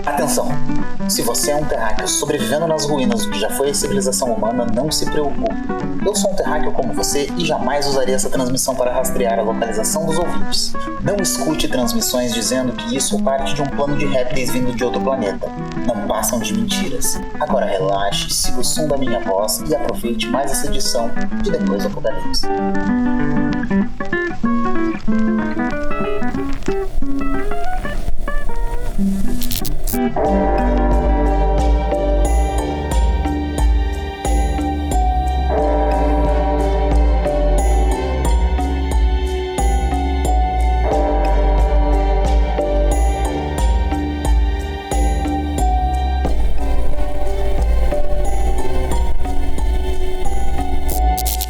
Atenção! Se você é um terráqueo sobrevivendo nas ruínas do que já foi a civilização humana, não se preocupe. Eu sou um terráqueo como você e jamais usaria essa transmissão para rastrear a localização dos ouvintes. Não escute transmissões dizendo que isso é parte de um plano de répteis vindo de outro planeta. Não passam de mentiras. Agora relaxe, siga o som da minha voz e aproveite mais essa edição de Depois do Apocalipse.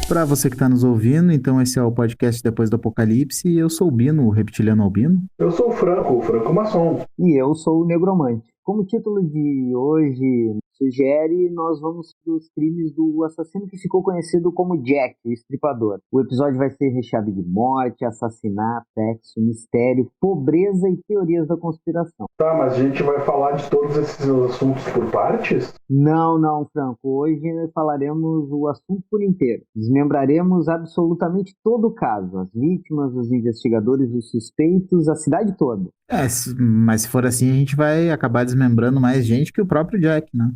Para você que está nos ouvindo, então esse é o podcast Depois do Apocalipse e eu sou o Bino, o reptiliano albino. Eu sou o Franco maçom. E eu sou o Negromante. Como o título de hoje sugere, nós vamos para os crimes do assassino que ficou conhecido como Jack, o Estripador. O episódio vai ser recheado de morte, assassinato, sexo, mistério, pobreza e teorias da conspiração. Tá, mas a gente vai falar de todos esses assuntos por partes? Não, Franco. Hoje falaremos o assunto por inteiro. Desmembraremos absolutamente todo o caso. As vítimas, os investigadores, os suspeitos, a cidade toda. Mas se for assim, a gente vai acabar desmembrando mais gente que o próprio Jack, né?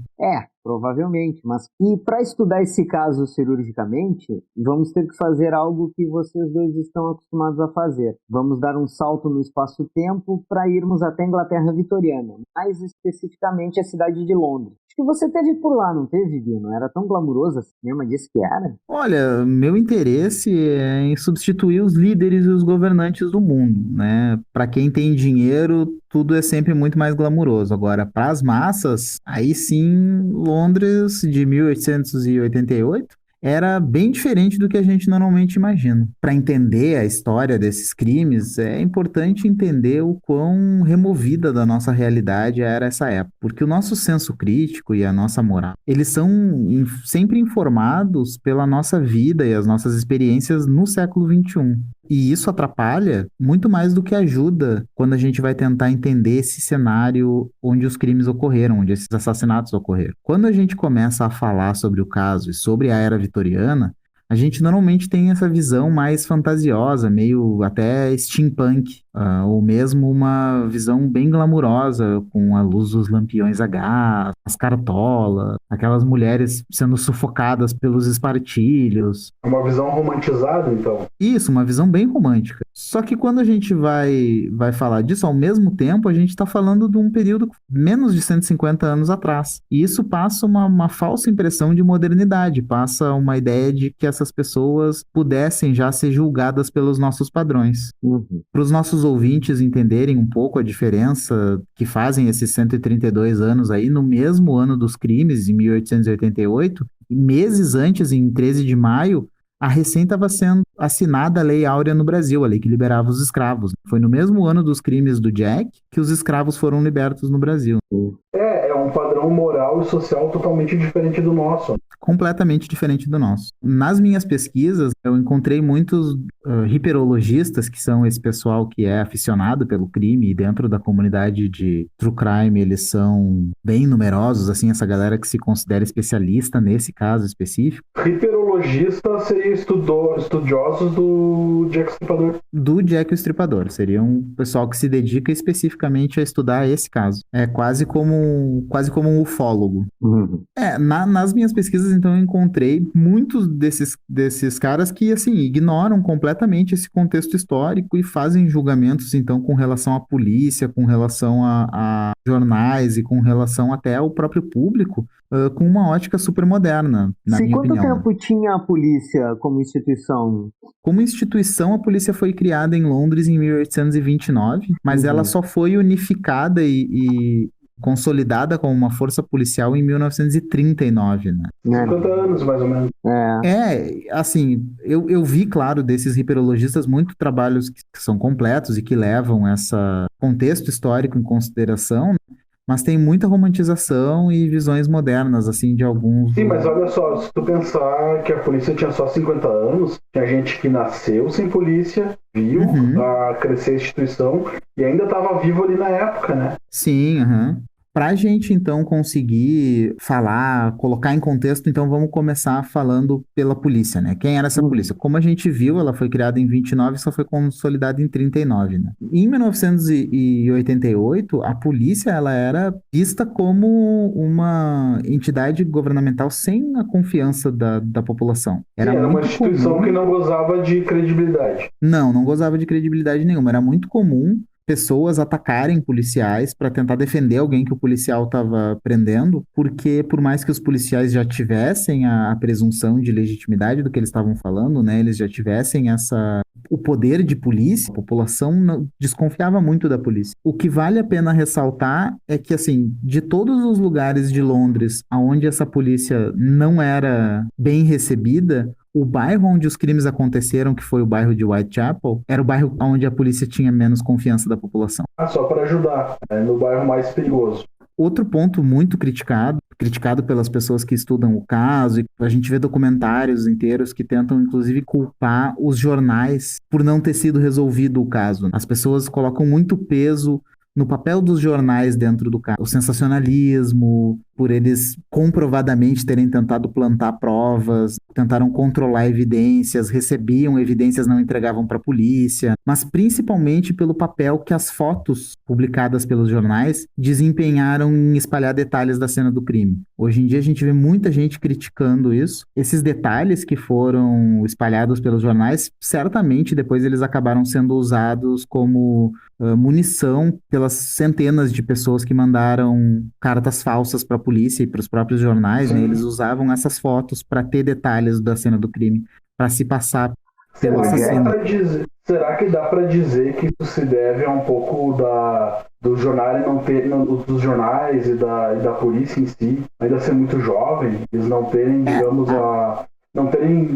Provavelmente, e para estudar esse caso cirurgicamente, vamos ter que fazer algo que vocês dois estão acostumados a fazer. Vamos dar um salto no espaço-tempo para irmos até a Inglaterra vitoriana, mais especificamente a cidade de Londres. Acho que você teve por lá, não teve, Bino? Era tão glamuroso assim, mesmo disse que era? Olha, meu interesse é em substituir os líderes e os governantes do mundo, né? Para quem tem dinheiro, tudo é sempre muito mais glamuroso. Agora, para as massas, aí sim, Londres de 1888 era bem diferente do que a gente normalmente imagina. Para entender a história desses crimes, é importante entender o quão removida da nossa realidade era essa época. Porque o nosso senso crítico e a nossa moral, eles são sempre informados pela nossa vida e as nossas experiências no século XXI. E isso atrapalha muito mais do que ajuda quando a gente vai tentar entender esse cenário onde os crimes ocorreram, onde esses assassinatos ocorreram. Quando a gente começa a falar sobre o caso e sobre a era vitoriana, a gente normalmente tem essa visão mais fantasiosa, meio até steampunk, ou mesmo uma visão bem glamurosa, com a luz dos lampiões a gás, as cartolas, aquelas mulheres sendo sufocadas pelos espartilhos. Uma visão romantizada, então? Isso, uma visão bem romântica. Só que quando a gente vai falar disso, ao mesmo tempo, a gente está falando de um período menos de 150 anos atrás. E isso passa uma falsa impressão de modernidade, passa uma ideia de que essas pessoas pudessem já ser julgadas pelos nossos padrões. Para os nossos ouvintes entenderem um pouco a diferença que fazem esses 132 anos aí, no mesmo ano dos crimes, em 1888, e meses antes, em 13 de maio, a recém estava sendo assinada a Lei Áurea no Brasil, a lei que liberava os escravos. Foi no mesmo ano dos crimes do Jack que os escravos foram libertos no Brasil. É um padrão moral e social totalmente diferente do nosso. Completamente diferente do nosso. Nas minhas pesquisas, eu encontrei muitos hiperologistas, que são esse pessoal que é aficionado pelo crime, e dentro da comunidade de true crime eles são bem numerosos, assim, essa galera que se considera especialista nesse caso específico. Hiperologista seria estudiosos do Jack o Estripador? Do Jack o Estripador. Seria um pessoal que se dedica especificamente a estudar esse caso. É quase como um ufólogo. Nas minhas pesquisas, então, eu encontrei muitos desses caras que, assim, ignoram completamente esse contexto histórico e fazem julgamentos, então, com relação à polícia, com relação a jornais e com relação até ao próprio público, com uma ótica super moderna, na minha opinião. Quanto tempo tinha a polícia como instituição? Como instituição, a polícia foi criada em Londres em 1829, mas ela só foi unificada e consolidada como uma força policial em 1939, né? 50 anos, mais ou menos. Assim, eu vi, claro, desses hiperologistas, muitos trabalhos que são completos e que levam esse contexto histórico em consideração, mas tem muita romantização e visões modernas, assim, de alguns... Sim, mas olha só, se tu pensar que a polícia tinha só 50 anos, tinha gente que nasceu sem polícia, viu a crescer a instituição e ainda estava vivo ali na época, né? Sim, aham. Para a gente, então, conseguir falar, colocar em contexto, então vamos começar falando pela polícia, né? Quem era essa polícia? Como a gente viu, ela foi criada em 29 e só foi consolidada em 39, né? Em 1988, a polícia, ela era vista como uma entidade governamental sem a confiança da população. Sim, era uma instituição que não gozava de credibilidade. Não gozava de credibilidade nenhuma. Era muito comum pessoas atacarem policiais para tentar defender alguém que o policial estava prendendo, porque por mais que os policiais já tivessem a presunção de legitimidade do que eles estavam falando, né, eles já tivessem o poder de polícia, a população desconfiava muito da polícia. O que vale a pena ressaltar é que, assim, de todos os lugares de Londres onde essa polícia não era bem recebida, o bairro onde os crimes aconteceram, que foi o bairro de Whitechapel, era o bairro onde a polícia tinha menos confiança da população. Só para ajudar, no bairro mais perigoso. Outro ponto muito criticado pelas pessoas que estudam o caso, e a gente vê documentários inteiros que tentam, inclusive, culpar os jornais por não ter sido resolvido o caso. As pessoas colocam muito peso no papel dos jornais dentro do caso. O sensacionalismo, por eles comprovadamente terem tentado plantar provas, tentaram controlar evidências, recebiam evidências, não entregavam para a polícia, mas principalmente pelo papel que as fotos publicadas pelos jornais desempenharam em espalhar detalhes da cena do crime. Hoje em dia a gente vê muita gente criticando isso. Esses detalhes que foram espalhados pelos jornais, certamente depois eles acabaram sendo usados como munição pelas centenas de pessoas que mandaram cartas falsas para a polícia e para os próprios jornais, né? Eles usavam essas fotos para ter detalhes da cena do crime, para se passar pelo assassino. Será que dá para dizer que isso se deve a um pouco dos jornais e da polícia em si ainda ser muito jovem, eles não terem, digamos, não terem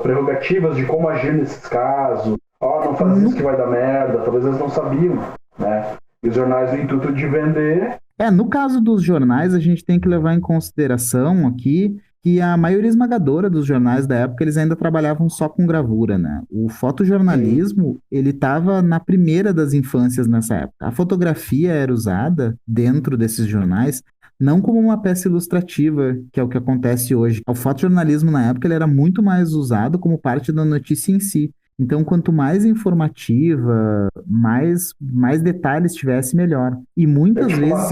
prerrogativas de como agir nesses casos? Não faz isso que vai dar merda. Talvez eles não sabiam, né? E os jornais, no intuito de vender... No caso dos jornais, a gente tem que levar em consideração aqui que a maioria esmagadora dos jornais da época, eles ainda trabalhavam só com gravura, né? O fotojornalismo, ele estava na primeira das infâncias nessa época. A fotografia era usada dentro desses jornais não como uma peça ilustrativa, que é o que acontece hoje. O fotojornalismo, na época, ele era muito mais usado como parte da notícia em si. Então, quanto mais informativa, mais detalhes tivesse, melhor. E muitas vezes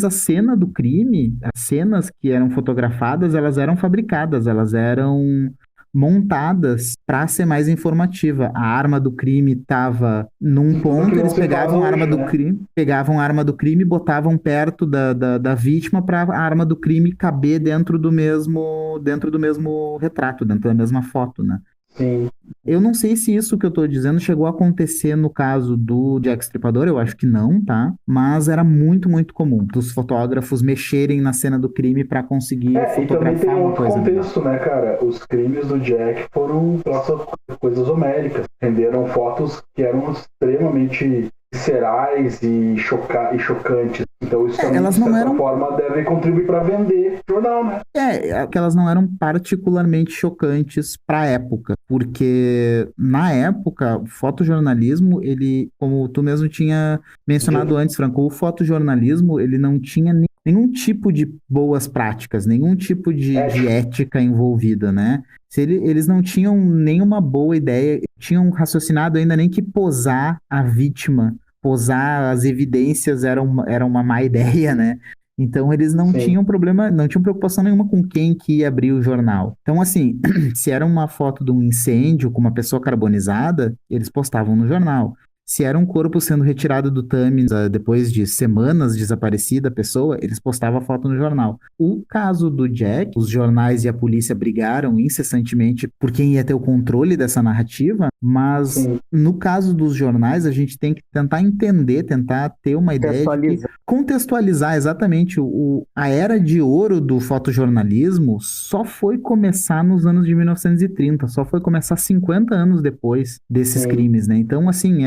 a cena do crime, as cenas que eram fotografadas, elas eram fabricadas, elas eram montadas para ser mais informativa. A arma do crime estava num ponto, eles pegavam a arma do crime e botavam perto da vítima para a arma do crime caber dentro do mesmo retrato, dentro da mesma foto, né? Sim. Eu não sei se isso que eu tô dizendo chegou a acontecer no caso do Jack Stripador, eu acho que não, tá? Mas era muito, muito comum dos fotógrafos mexerem na cena do crime para conseguir fotografar. E também tem uma outro coisa contexto, né, cara? Os crimes do Jack foram coisas homéricas. Renderam fotos que eram extremamente viscerais e chocantes. Então isso também, de certa forma, deve contribuir para vender jornal, né? Que elas não eram particularmente chocantes para a época, porque na época o fotojornalismo, ele, como tu mesmo tinha mencionado antes, Franco, o fotojornalismo, ele não tinha nenhum tipo de boas práticas, nenhum tipo de ética envolvida, né? Eles não tinham nenhuma boa ideia, tinham raciocinado ainda nem que posar a vítima, posar as evidências era uma má ideia, né? Então eles não tinham problema, não tinham preocupação nenhuma com quem que ia abrir o jornal. Então, assim, se era uma foto de um incêndio com uma pessoa carbonizada, eles postavam no jornal. Se era um corpo sendo retirado do Tâmisa depois de semanas desaparecida a pessoa, eles postavam a foto no jornal. O caso do Jack, os jornais e a polícia brigaram incessantemente por quem ia ter o controle dessa narrativa, mas no caso dos jornais a gente tem que tentar entender, tentar ter uma ideia de contextualizar exatamente a era de ouro do fotojornalismo só foi começar nos anos de 1930, só foi começar 50 anos depois desses crimes, né? Então, assim,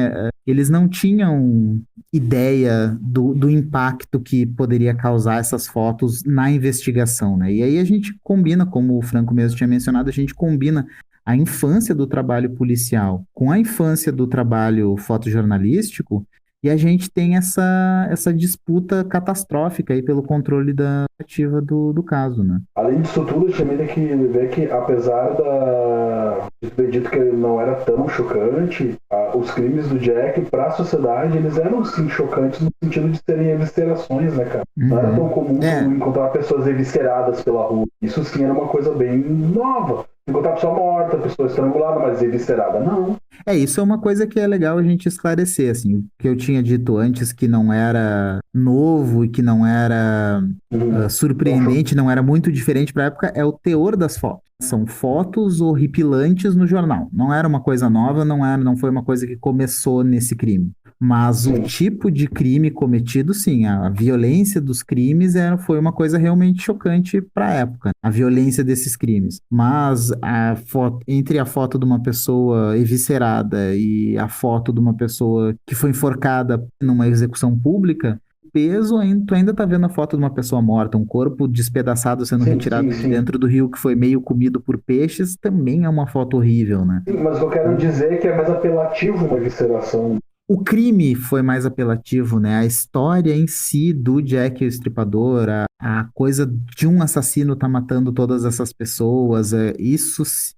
eles não tinham ideia do impacto que poderia causar essas fotos na investigação, né? E aí a gente combina, como o Franco mesmo tinha mencionado, a gente combina a infância do trabalho policial com a infância do trabalho fotojornalístico, e a gente tem essa disputa catastrófica aí pelo controle da ativa do caso, né? Além disso tudo, a gente também tem que ver que, apesar de ter dito que ele não era tão chocante, os crimes do Jack, para a sociedade, eles eram, sim, chocantes no sentido de serem eviscerações, né, cara? Não era tão comum encontrar pessoas evisceradas pela rua. Isso, sim, era uma coisa bem nova. Encontrar a pessoa morta, a pessoa estrangulada, mas eviscerada, não. Isso é uma coisa que é legal a gente esclarecer, assim, o que eu tinha dito antes, que não era novo e que não era surpreendente, não era muito diferente para a época, é o teor das fotos. São fotos horripilantes no jornal. Não era uma coisa nova, não foi uma coisa que começou nesse crime. Mas o tipo de crime cometido, sim, a violência dos crimes foi uma coisa realmente chocante para a época, a violência desses crimes. Mas entre a foto de uma pessoa eviscerada e a foto de uma pessoa que foi enforcada numa execução pública, peso, tu ainda tá vendo a foto de uma pessoa morta, um corpo despedaçado sendo retirado de dentro do rio que foi meio comido por peixes, também é uma foto horrível, né? Sim, mas eu quero dizer é que é mais apelativo uma evisceração. O crime foi mais apelativo, né? A história em si do Jack o Estripador, a coisa de um assassino tá matando todas essas pessoas,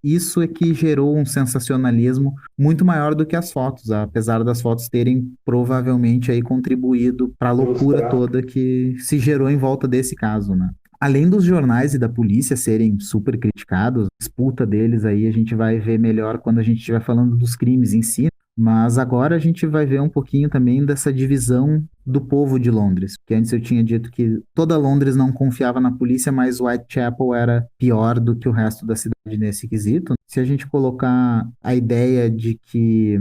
isso é que gerou um sensacionalismo muito maior do que as fotos, apesar das fotos terem provavelmente aí contribuído para a loucura toda que se gerou em volta desse caso, né? Além dos jornais e da polícia serem super criticados, a disputa deles aí a gente vai ver melhor quando a gente estiver falando dos crimes em si. Mas agora a gente vai ver um pouquinho também dessa divisão do povo de Londres. Porque antes eu tinha dito que toda Londres não confiava na polícia, mas Whitechapel era pior do que o resto da cidade nesse quesito. Se a gente colocar a ideia que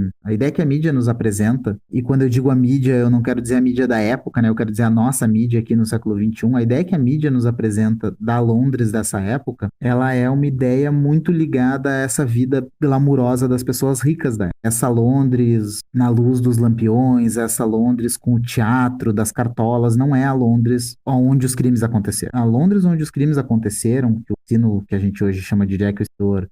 a mídia nos apresenta, e quando eu digo a mídia, eu não quero dizer a mídia da época, né? Eu quero dizer a nossa mídia aqui no século XXI. A ideia que a mídia nos apresenta da Londres dessa época, ela é uma ideia muito ligada a essa vida glamurosa das pessoas ricas da época. Essa Londres na luz dos lampiões, essa Londres com o teatro das cartolas, não é a Londres onde os crimes aconteceram. A Londres onde os crimes aconteceram, que o sino que a gente hoje chama de Jack o Estripador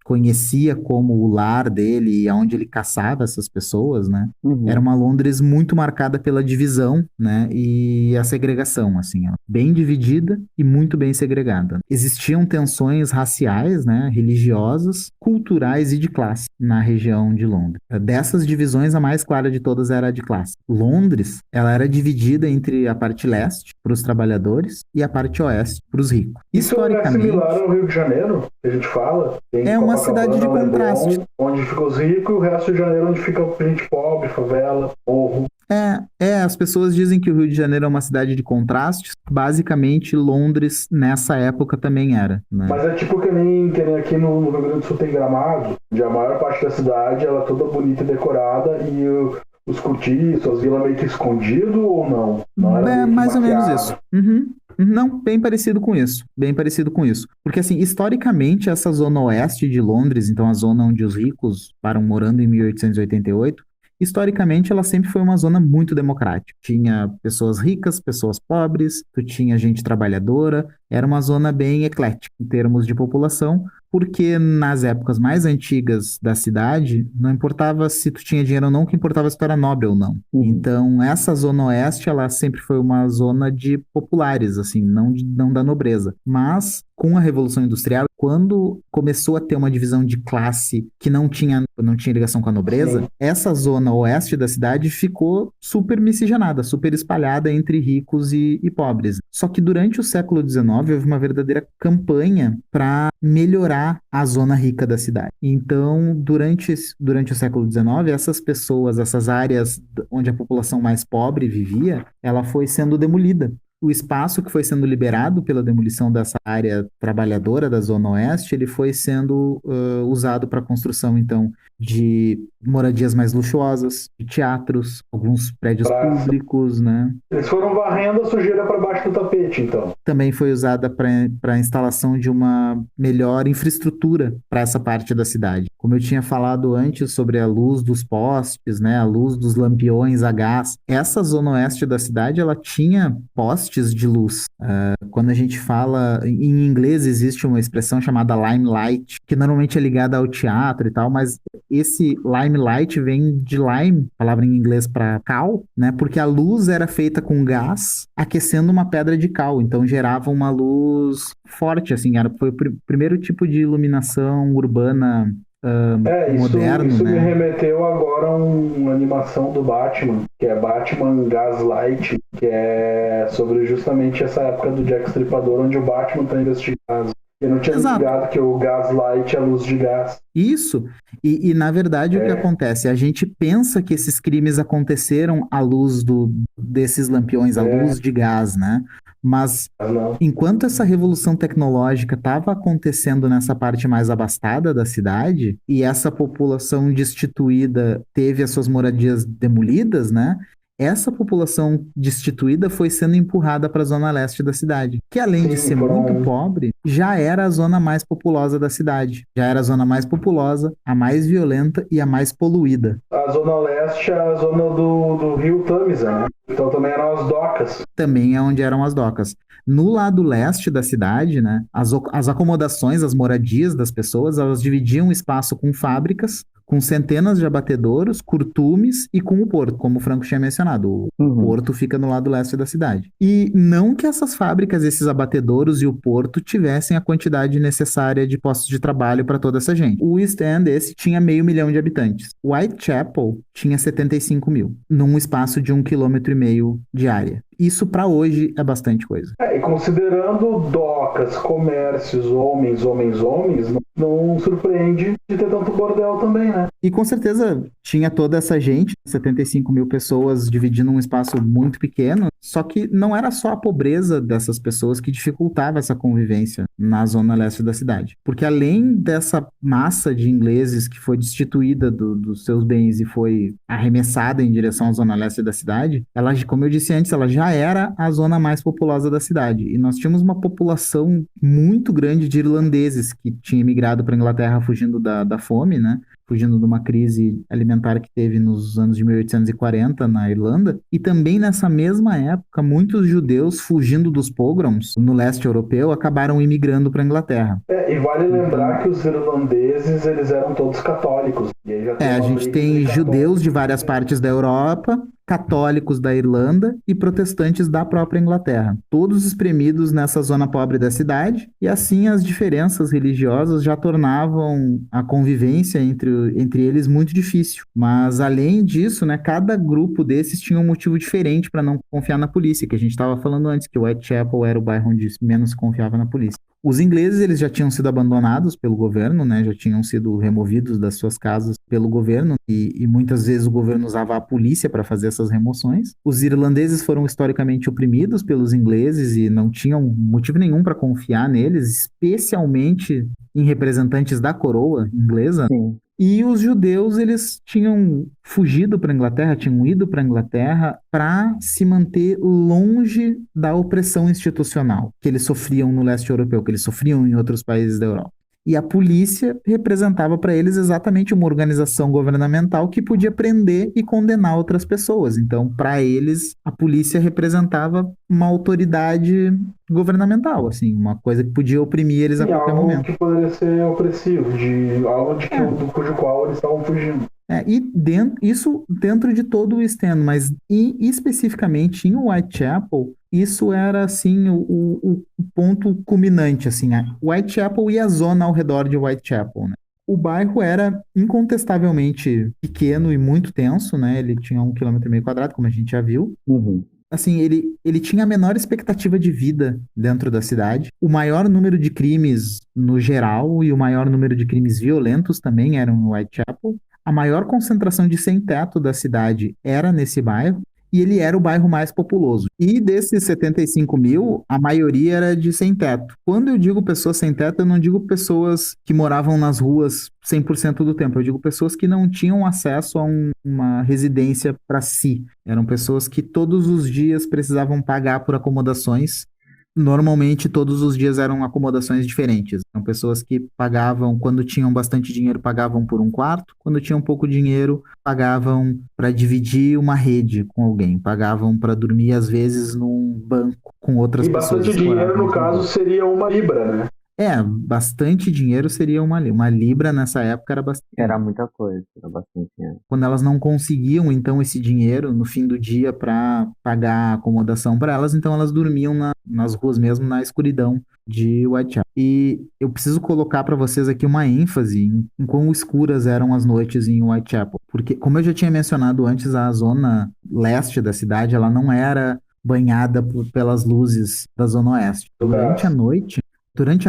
conhecia como o lar dele e aonde ele caçava essas pessoas, né? Era uma Londres muito marcada pela divisão, né? E a segregação, assim, bem dividida e muito bem segregada. Existiam tensões raciais, né? Religiosas, culturais e de classe na região de Londres. Dessas divisões, a mais clara de todas era a de classe. Londres, ela era dividida entre a parte leste, para os trabalhadores, e a parte oeste, para os ricos. Isso é similar ao Rio de Janeiro, que a gente fala. É uma cidade de contraste. Onde ficam os ricos, e o resto de Janeiro onde fica a gente pobre, favela, morro. As pessoas dizem que o Rio de Janeiro é uma cidade de contrastes. Basicamente, Londres, nessa época, também era, né? Mas é tipo que nem aqui no Rio Grande do Sul tem Gramado, onde a maior parte da cidade ela é toda bonita e decorada, e os cortiços, as vilas meio que escondido ou não? Não era mais ou menos isso. Não, bem parecido com isso. Bem parecido com isso. Porque, assim, historicamente, essa zona oeste de Londres, então a zona onde os ricos param morando em 1888, historicamente ela sempre foi uma zona muito democrática. Tinha pessoas ricas, pessoas pobres, tu tinha gente trabalhadora, era uma zona bem eclética em termos de população, porque nas épocas mais antigas da cidade, não importava se tu tinha dinheiro ou não, o que importava se tu era nobre ou não. Então, essa zona oeste, ela sempre foi uma zona de populares, assim, não da nobreza. Mas, com a Revolução Industrial, quando começou a ter uma divisão de classe que não tinha ligação com a nobreza, essa zona oeste da cidade ficou super miscigenada, super espalhada entre ricos e pobres. Só que durante o século XIX, houve uma verdadeira campanha para melhorar a zona rica da cidade. Então, durante o século XIX, essas pessoas, essas áreas onde a população mais pobre vivia, ela foi sendo demolida. o espaço que foi sendo liberado pela demolição dessa área trabalhadora da Zona Oeste, ele foi sendo usado para a construção, então, de moradias mais luxuosas, de teatros, alguns prédios públicos, né? Eles foram varrendo a sujeira para baixo do tapete, então. Também foi usada para a instalação de uma melhor infraestrutura para essa parte da cidade. Como eu tinha falado antes sobre a luz dos postes, né, a luz dos lampiões a gás, essa zona oeste da cidade, ela tinha postes de luz. Quando a gente fala, em inglês existe uma expressão chamada limelight, que normalmente é ligada ao teatro e tal, mas esse limelight vem de lime, palavra em inglês para cal, né, porque a luz era feita com gás aquecendo uma pedra de cal, então gerava uma luz forte, assim, foi o primeiro tipo de iluminação urbana moderno, isso né? me remeteu agora a uma animação do Batman, que é Batman Gaslight, que é sobre justamente essa época do Jack Stripador, onde o Batman está investigando. Eu não tinha ligado que o gaslight é a luz de gás. Isso. E na verdade, o que acontece? A gente pensa que esses crimes aconteceram à luz desses lampiões, à luz de gás, né? Mas enquanto essa revolução tecnológica estava acontecendo nessa parte mais abastada da cidade, e essa população destituída teve as suas moradias demolidas, né? Essa população destituída foi sendo empurrada para a zona leste da cidade, que além de ser muito pobre, já era a zona mais populosa da cidade. Já era a zona mais populosa, a mais violenta e a mais poluída. A zona leste é a zona do rio Tamisa, né? Então também eram as docas. Também é onde eram as docas. No lado leste da cidade, né, as acomodações, as moradias das pessoas, elas dividiam o espaço com fábricas, com centenas de abatedouros, curtumes e com o porto, como o Franco tinha mencionado. O porto fica no lado leste da cidade. E não que essas fábricas, esses abatedouros e o porto tivessem a quantidade necessária de postos de trabalho para toda essa gente. O East End, esse, tinha 500 mil de habitantes. Whitechapel tinha 75 mil, num espaço de 1,5 km de área. Isso para hoje é bastante coisa. E considerando docas, comércios, homens, não surpreende de ter tanto bordel também, né? E com certeza tinha toda essa gente, 75 mil pessoas dividindo um espaço muito pequeno, só que não era só a pobreza dessas pessoas que dificultava essa convivência na zona leste da cidade. Porque além dessa massa de ingleses que foi destituída dos seus bens e foi arremessada em direção à zona leste da cidade, ela, como eu disse antes, ela já era a zona mais populosa da cidade. E nós tínhamos uma população muito grande de irlandeses que tinha migrado para a Inglaterra fugindo da fome, né? Fugindo de uma crise alimentar que teve nos anos de 1840 na Irlanda. E também nessa mesma época, muitos judeus fugindo dos pogroms no leste europeu acabaram imigrando para a Inglaterra. E vale lembrar que os irlandeses, eles eram todos católicos. E aí já a gente tem judeus de várias partes da Europa, católicos da Irlanda e protestantes da própria Inglaterra, todos espremidos nessa zona pobre da cidade, e assim as diferenças religiosas já tornavam a convivência entre eles muito difícil. Mas além disso, né, cada grupo desses tinha um motivo diferente para não confiar na polícia, que a gente estava falando antes, que Whitechapel era o bairro onde menos se confiava na polícia. Os ingleses, eles já tinham sido abandonados pelo governo, né? Já tinham sido removidos das suas casas pelo governo e muitas vezes o governo usava a polícia para fazer essas remoções. Os irlandeses foram historicamente oprimidos pelos ingleses e não tinham motivo nenhum para confiar neles, especialmente em representantes da coroa inglesa. Sim. E os judeus, eles tinham fugido para a Inglaterra, tinham ido para a Inglaterra para se manter longe da opressão institucional que eles sofriam no leste europeu, que eles sofriam em outros países da Europa. E a polícia representava para eles exatamente uma organização governamental que podia prender e condenar outras pessoas. Então, para eles, a polícia representava uma autoridade governamental, assim, uma coisa que podia oprimir eles a qualquer momento. Algo que poderia ser opressivo, algo cujo qual eles estavam fugindo. Isso dentro de todo o East End, mas especificamente em Whitechapel, isso era, assim, o ponto culminante, assim, a Whitechapel e a zona ao redor de Whitechapel, né? O bairro era incontestavelmente pequeno e muito tenso, né? Ele tinha 1,5 km², como a gente já viu. Assim, ele tinha a menor expectativa de vida dentro da cidade. O maior número de crimes no geral e o maior número de crimes violentos também eram em Whitechapel. A maior concentração de sem-teto da cidade era nesse bairro. e ele era o bairro mais populoso. E desses 75 mil, a maioria era de sem teto. Quando eu digo pessoas sem teto, eu não digo pessoas que moravam nas ruas 100% do tempo. Eu digo pessoas que não tinham acesso a uma residência para si. Eram pessoas que todos os dias precisavam pagar por acomodações. Normalmente, todos os dias eram acomodações diferentes. São pessoas que pagavam, quando tinham bastante dinheiro, pagavam por um quarto. Quando tinham pouco dinheiro, pagavam para dividir uma rede com alguém. Pagavam para dormir, às vezes, num banco com outras E pessoas. bastante dinheiro, no caso, seria uma libra, né? Bastante dinheiro seria uma libra. Uma libra nessa época era bastante. Era muita coisa, era bastante dinheiro. Quando elas não conseguiam, então, esse dinheiro no fim do dia para pagar a acomodação para elas, então elas dormiam nas ruas mesmo, na escuridão de Whitechapel. E eu preciso colocar para vocês aqui uma ênfase em quão escuras eram as noites em Whitechapel. Porque, como eu já tinha mencionado antes, a zona leste da cidade, ela não era banhada pelas luzes da zona oeste. Durante a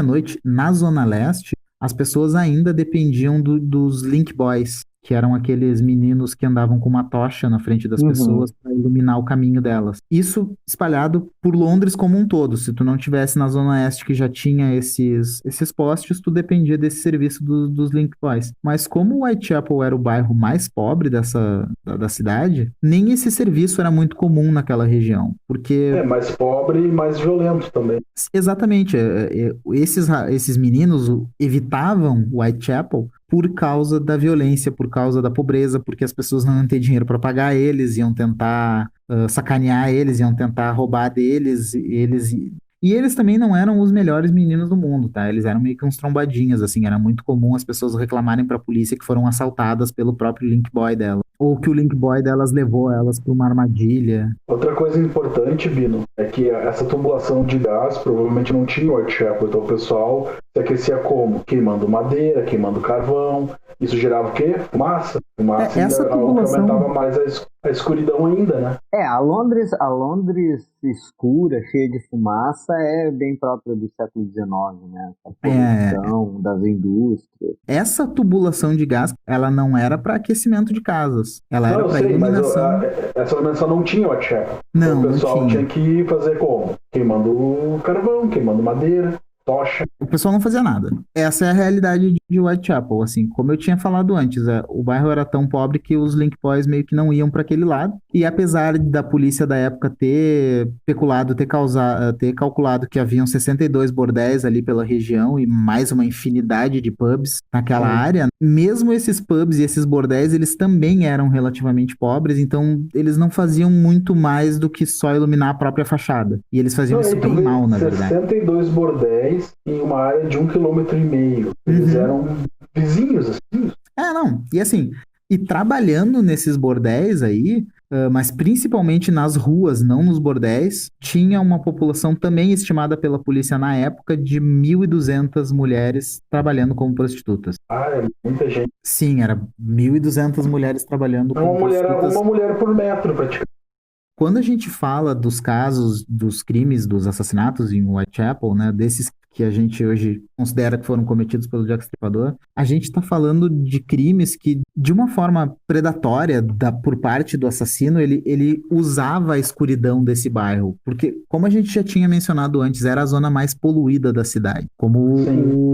noite, na Zona Leste, as pessoas ainda dependiam dos Link Boys, que eram aqueles meninos que andavam com uma tocha na frente das pessoas para iluminar o caminho delas. Isso espalhado por Londres como um todo. Se tu não tivesse na Zona Oeste que já tinha esses postes, tu dependia desse serviço dos Link Boys. Mas como Whitechapel era o bairro mais pobre da cidade, nem esse serviço era muito comum naquela região, porque... mais pobre e mais violento também. Exatamente. Esses meninos evitavam Whitechapel por causa da violência, por causa da pobreza, porque as pessoas não iam ter dinheiro para pagar eles, iam tentar sacanear eles, iam tentar roubar deles, e eles também não eram os melhores meninos do mundo, tá? Eles eram meio que uns trombadinhos, assim, era muito comum as pessoas reclamarem pra polícia que foram assaltadas pelo próprio Link Boy dela, ou que o Link Boy delas levou elas pra uma armadilha. Outra coisa importante, Bino, é que essa tubulação de gás provavelmente não tinha em Whitechapel, então o pessoal se aquecia como? Queimando madeira, queimando carvão. Isso gerava o quê? Fumaça. Fumaça Essa tubulação... aumentava mais a escuridão ainda, né? A Londres escura, cheia de fumaça, é bem própria do século XIX, né? A poluição das indústrias. Essa tubulação de gás, ela não era para aquecimento de casas. Ela era para iluminação. Mas essa iluminação não tinha Whitechapel. Não, então, o pessoal não tinha. tinha que fazer como? Queimando carvão, queimando madeira. Tocha. O pessoal não fazia nada. Essa é a realidade de Whitechapel, assim, como eu tinha falado antes, o bairro era tão pobre que os Link Boys meio que não iam para aquele lado, e apesar da polícia da época ter calculado que haviam 62 bordéis ali pela região e mais uma infinidade de pubs naquela área, mesmo esses pubs e esses bordéis, eles também eram relativamente pobres, então eles não faziam muito mais do que só iluminar a própria fachada, e eles faziam isso bem mal, na verdade. 62 bordéis em uma área de 1,5 km. Eles eram vizinhos, assim. Não. E assim, trabalhando nesses bordéis aí, mas principalmente nas ruas, não nos bordéis, tinha uma população também estimada pela polícia na época de 1.200 mulheres trabalhando como prostitutas. É muita gente. Sim, era 1.200 mulheres trabalhando como prostitutas. Uma mulher por metro, praticamente. Quando a gente fala dos casos, dos crimes, dos assassinatos em Whitechapel, né, desses que a gente hoje considera que foram cometidos pelo Jack Stripador, a gente está falando de crimes que, de uma forma predatória, por parte do assassino, ele usava a escuridão desse bairro. Porque, como a gente já tinha mencionado antes, era a zona mais poluída da cidade. Como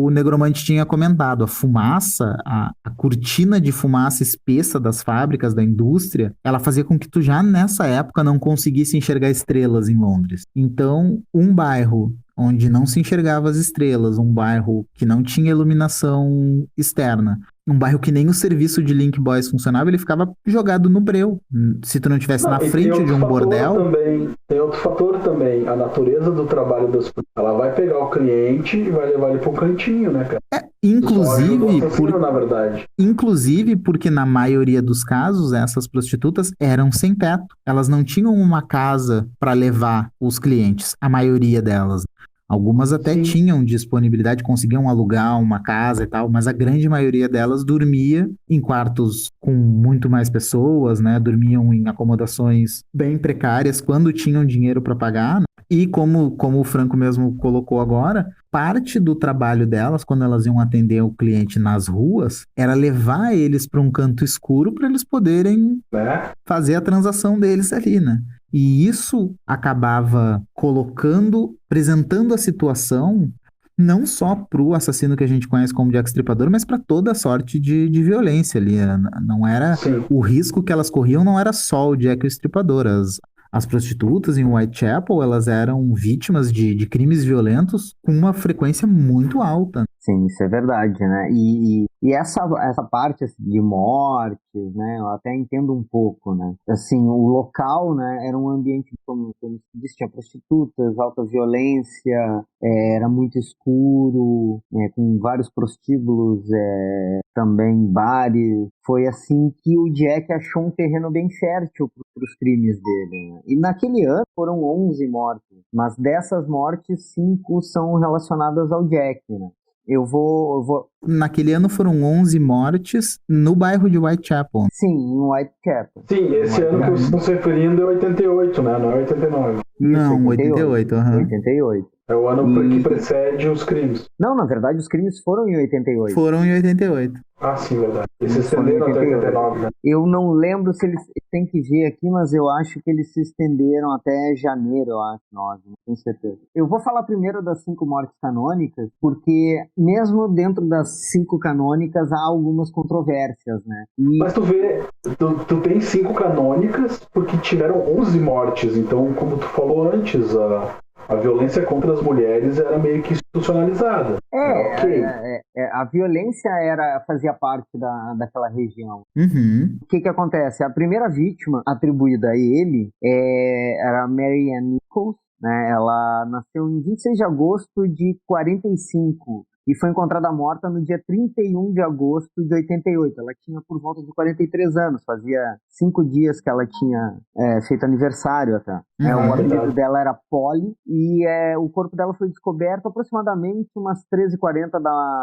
o Negromante tinha comentado, a fumaça, a cortina de fumaça espessa das fábricas, da indústria, ela fazia com que tu já nessa época não conseguisse enxergar estrelas em Londres. Então, um bairro onde não se enxergava as estrelas, um bairro que não tinha iluminação externa, um bairro que nem o serviço de Link Boys funcionava, ele ficava jogado no breu. Se tu não estivesse na frente de um bordel... Tem outro fator também, a natureza do trabalho das pessoas. Ela vai pegar o cliente e vai levar ele para um cantinho, né, cara? Inclusive porque na maioria dos casos, essas prostitutas eram sem teto. Elas não tinham uma casa para levar os clientes, a maioria delas. Algumas até tinham disponibilidade, conseguiam alugar uma casa e tal, mas a grande maioria delas dormia em quartos com muito mais pessoas, né? Dormiam em acomodações bem precárias quando tinham dinheiro para pagar, né? E como o Franco mesmo colocou agora, parte do trabalho delas, quando elas iam atender o cliente nas ruas, era levar eles para um canto escuro para eles poderem Né? fazer a transação deles ali, né? E isso acabava apresentando a situação não só para o assassino que a gente conhece como Jack Stripador, mas para toda sorte de violência ali. Não era Sim. o risco que elas corriam, não era só o Jack o Estripador. As prostitutas em Whitechapel, elas eram vítimas de crimes violentos com uma frequência muito alta. Sim, isso é verdade, né? E essa parte assim, de mortes, né? Eu até entendo um pouco, né? Assim, o local, né? Era um ambiente, como se disse, tinha prostitutas, alta violência, era muito escuro, com vários prostíbulos, também bares. Foi assim que o Jack achou um terreno bem fértil para os crimes dele, né? E naquele ano foram 11 mortes, mas dessas mortes, 5 são relacionadas ao Jack, né? Eu vou... Naquele ano foram 11 mortes no bairro de Whitechapel. Sim, em Whitechapel. Sim, esse ano que vocês estão se referindo é 88, né? Não é 89. Não, 88. 88. É o ano que precede os crimes. Não, na verdade, os crimes foram em 88. Foram em 88. Ah, sim, verdade. Eles se estenderam até 89, né? Eu não lembro se eles... Tem que ver aqui, mas eu acho que eles se estenderam até janeiro, eu acho, 9, não tenho certeza. Eu vou falar primeiro das 5 mortes canônicas, porque mesmo dentro das 5 canônicas há algumas controvérsias, né? Mas tu vê, tu tem 5 canônicas porque tiveram 11 mortes. Então, como tu falou antes, a violência contra as mulheres era meio que institucionalizada. Ok. A violência fazia parte daquela região. Uhum. O que acontece? A primeira vítima atribuída a ele era Mary Ann Nichols, né? Ela nasceu em 26 de agosto de 45 e foi encontrada morta no dia 31 de agosto de 88. Ela tinha por volta de 43 anos, fazia 5 dias que ela tinha feito aniversário até. O apelido dela era Polly e o corpo dela foi descoberto aproximadamente umas 13h40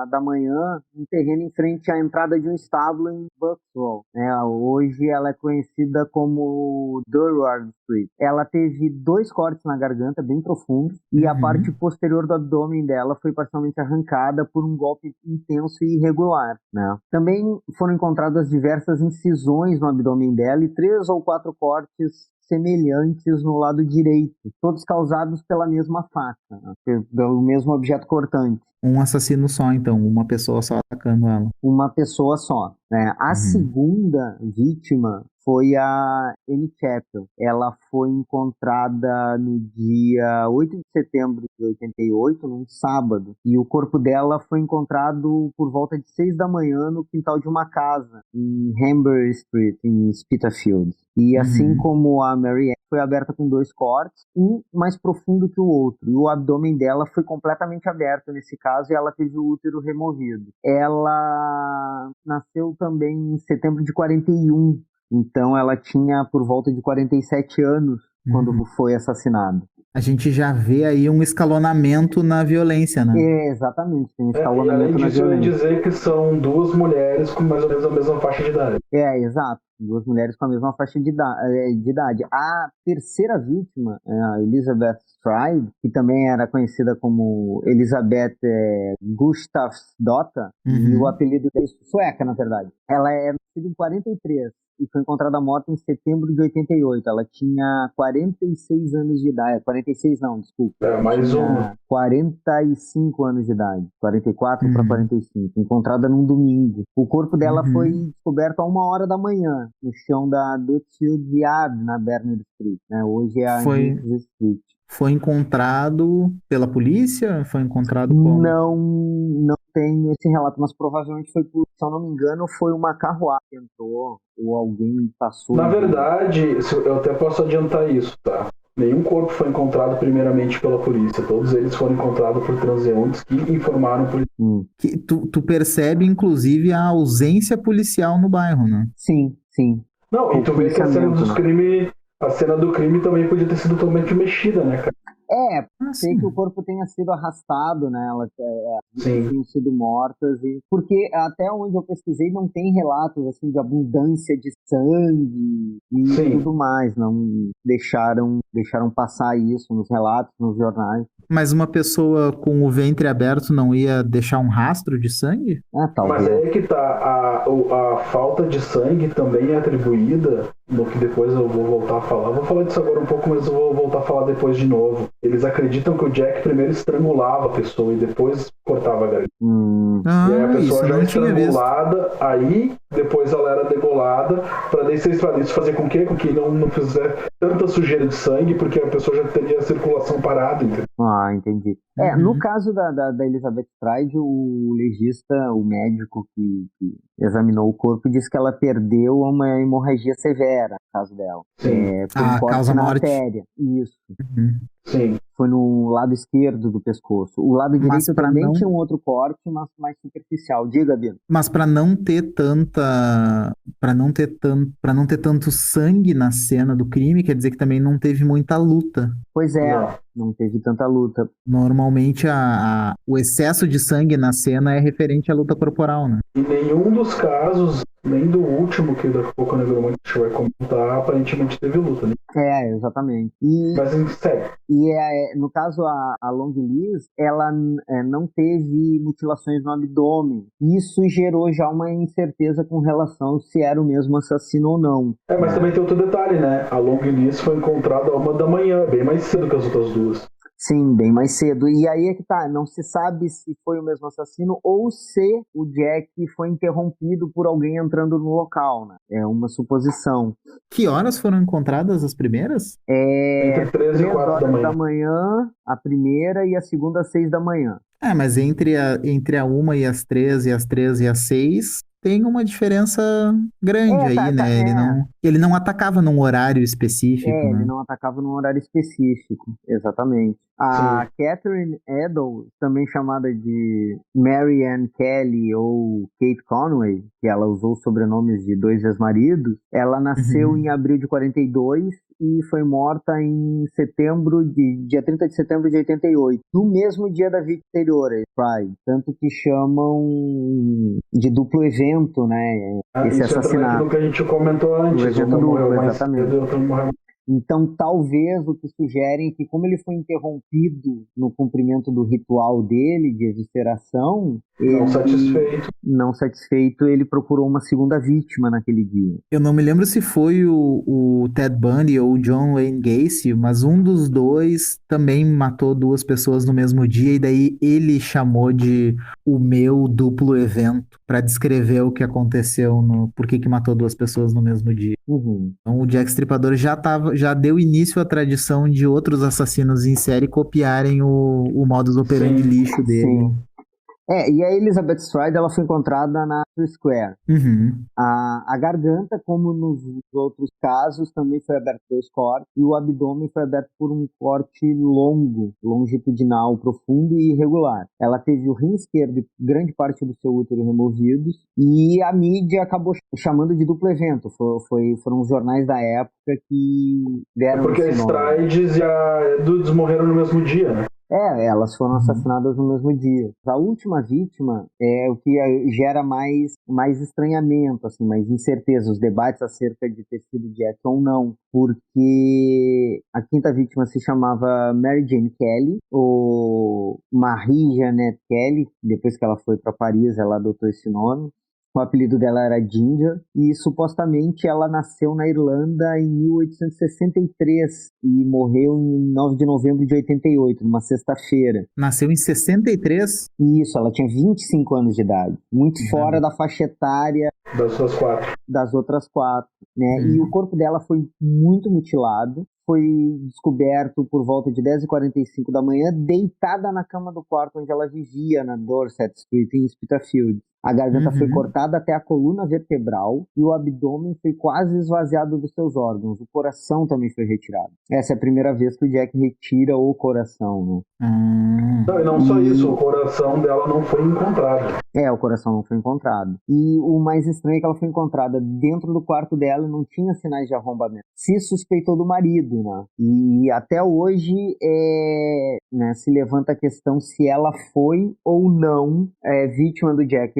da manhã, em terreno em frente à entrada de um estábulo em Buxwell. Hoje ela é conhecida como Durward Street. Ela teve 2 cortes na garganta bem profundos e a parte posterior do abdômen dela foi parcialmente arrancada por um golpe intenso e irregular, né? Também foram encontradas diversas incisões no abdômen dela e 3 ou 4 cortes semelhantes no lado direito, todos causados pela mesma faca, né? Pelo mesmo objeto cortante. Um assassino só, então, uma pessoa só atacando ela. Uma pessoa só, né? A segunda vítima foi a Annie Chappell. Ela foi encontrada no dia 8 de setembro de 88, num sábado, e o corpo dela foi encontrado por volta de 6 da manhã no quintal de uma casa em Hamber Street, em Spitalfields. E assim como a Mary Ann, foi aberta com 2 cortes, um mais profundo que o outro. E o abdômen dela foi completamente aberto nesse caso e ela teve o útero removido. Ela nasceu também em setembro de 41, então ela tinha por volta de 47 anos quando foi assassinada. A gente já vê aí um escalonamento na violência, né? Exatamente, tem um E escalonamento além na disso, eu ia violência. dizer que são 2 mulheres com mais ou menos a mesma faixa de idade. Exato. 2 mulheres com a mesma faixa de idade. A terceira vítima, a Elizabeth Stride, que também era conhecida como Elizabeth Gustafsdotter, e o apelido dela é sueca, na verdade. Ela é nascida em 43 e foi encontrada morta em setembro de 88. Ela tinha 46 anos de idade. 46 não, desculpa. Mais uma. 45 anos de idade. 44 para 45. Encontrada num domingo. O corpo dela foi descoberto a 1h da manhã, no chão da Dutfield Yard, na Berners Street, né? Hoje é a Hinckley Street. Foi encontrado pela polícia? Foi encontrado como? Não tem esse relato, mas provavelmente foi, se eu não me engano, foi uma carruagem que entrou, ou alguém passou. Na verdade, eu até posso adiantar isso, tá? Nenhum corpo foi encontrado primeiramente pela polícia. Todos eles foram encontrados por transeuntes que informaram a polícia. Que tu percebe, inclusive, a ausência policial no bairro, né? Sim. Não, e tu vê que a cena do crime também podia ter sido totalmente mexida, né, cara? Sei sim. que o corpo tenha sido arrastado, né? Elas Sim. tenham sido mortas, porque até onde eu pesquisei não tem relatos assim de abundância de sangue e Sim. tudo mais. Não deixaram passar isso nos relatos, nos jornais. Mas uma pessoa com o ventre aberto não ia deixar um rastro de sangue? Talvez. Mas aí é que tá, a falta de sangue também é atribuída, no que depois eu vou voltar a falar. Vou falar disso agora um pouco, mas eu vou voltar a falar depois de novo. Eles acreditam que o Jack primeiro estrangulava a pessoa e depois cortava a garganta. E aí a pessoa já estrangulada, aí depois ela era degolada, pra daí ser estrada. Isso fazer com que não fizesse tanta sujeira de sangue, porque a pessoa já teria a circulação parada, entendeu? Entendi. No caso da Elizabeth Stride, o legista, o médico que examinou o corpo, disse que ela perdeu uma hemorragia severa, no caso dela. Sim. Foi um corte causa na morte. artéria. Isso. Sim. Foi no lado esquerdo do pescoço. O lado direito também tinha um outro corte, mas mais superficial. Diga, Bino. Mas para não ter tanto sangue na cena do crime, quer dizer que também não teve muita luta. Pois é, não teve tanta luta. Normalmente o excesso de sangue na cena é referente à luta corporal, né? Em nenhum dos casos, nem do último, que daqui a pouco o Negromante vai comentar, aparentemente teve luta, né? Exatamente. Mas segue. No caso, a Long Liz, ela não teve mutilações no abdômen. Isso gerou já uma incerteza com relação se era o mesmo assassino ou não. Mas também tem outro detalhe, né? A Long Liz foi encontrada à 1 da manhã, bem mais cedo que as outras duas. Sim, bem mais cedo. E aí é que tá, não se sabe se foi o mesmo assassino ou se o Jack foi interrompido por alguém entrando no local, né? É uma suposição. Que horas foram encontradas as primeiras? Entre 3 e 4 da manhã, a primeira, e a segunda às 6 da manhã. Mas entre a 1 e as 3 e as 3 e as 6 tem uma diferença grande né? Ele não atacava num horário específico, né? Ele não atacava num horário específico, exatamente. A Catherine Edel, também chamada de Mary Ann Kelly ou Kate Conway, que ela usou os sobrenomes de 2 ex-maridos, ela nasceu em abril de 42 e foi morta em dia 30 de setembro de 88, no mesmo dia da vítima anterior, Pride. Tanto que chamam de duplo evento, né? Esse assassinato. É que a gente comentou antes. O evento duplo, exatamente. Cedo, então, talvez o que sugerem é que, como ele foi interrompido no cumprimento do ritual dele de evisceração, não satisfeito, ele procurou uma segunda vítima naquele dia. Eu não me lembro se foi o Ted Bundy ou o John Wayne Gacy, mas um dos dois também matou 2 pessoas no mesmo dia, e daí ele chamou de o meu duplo evento para descrever o que aconteceu, por que matou 2 pessoas no mesmo dia. Então o Jack Stripador já deu início à tradição de outros assassinos em série copiarem o modus operandi lixo dele. Sim. E a Elizabeth Stride, ela foi encontrada na Square. A garganta, como nos outros casos, também foi aberta 2 cortes, e o abdômen foi aberto por um corte longitudinal, profundo e irregular. Ela teve o rim esquerdo e grande parte do seu útero removidos, e a mídia acabou chamando de duplo evento. Foram os jornais da época que deram porque esse nome. A Strides e a Edwards morreram no mesmo dia, né? Elas foram assassinadas no mesmo dia. A última vítima é o que gera mais estranhamento, assim, mais incerteza, os debates acerca de ter sido Jack ou não, porque a quinta vítima se chamava Mary Jane Kelly, ou Marie Jeanette Kelly. Depois que ela foi para Paris, ela adotou esse nome. O apelido dela era Ginger, e supostamente ela nasceu na Irlanda em 1863 e morreu em 9 de novembro de 88, numa sexta-feira. Nasceu em 63? Isso, ela tinha 25 anos de idade, muito fora da faixa etária das outras 4, né? E o corpo dela foi muito mutilado. Foi descoberto por volta de 10h45 da manhã, deitada na cama do quarto onde ela vivia, na Dorset Street, em Spitalfields. A garganta foi cortada até a coluna vertebral e o abdômen foi quase esvaziado dos seus órgãos. O coração também foi retirado. Essa é a primeira vez que o Jack retira o coração, né? Não, e não só isso, o coração dela não foi encontrado. O coração não foi encontrado. E o mais estranho é que ela foi encontrada dentro do quarto dela e não tinha sinais de arrombamento. Se suspeitou do marido, né? E até hoje né, se levanta a questão se ela foi ou não vítima do Jack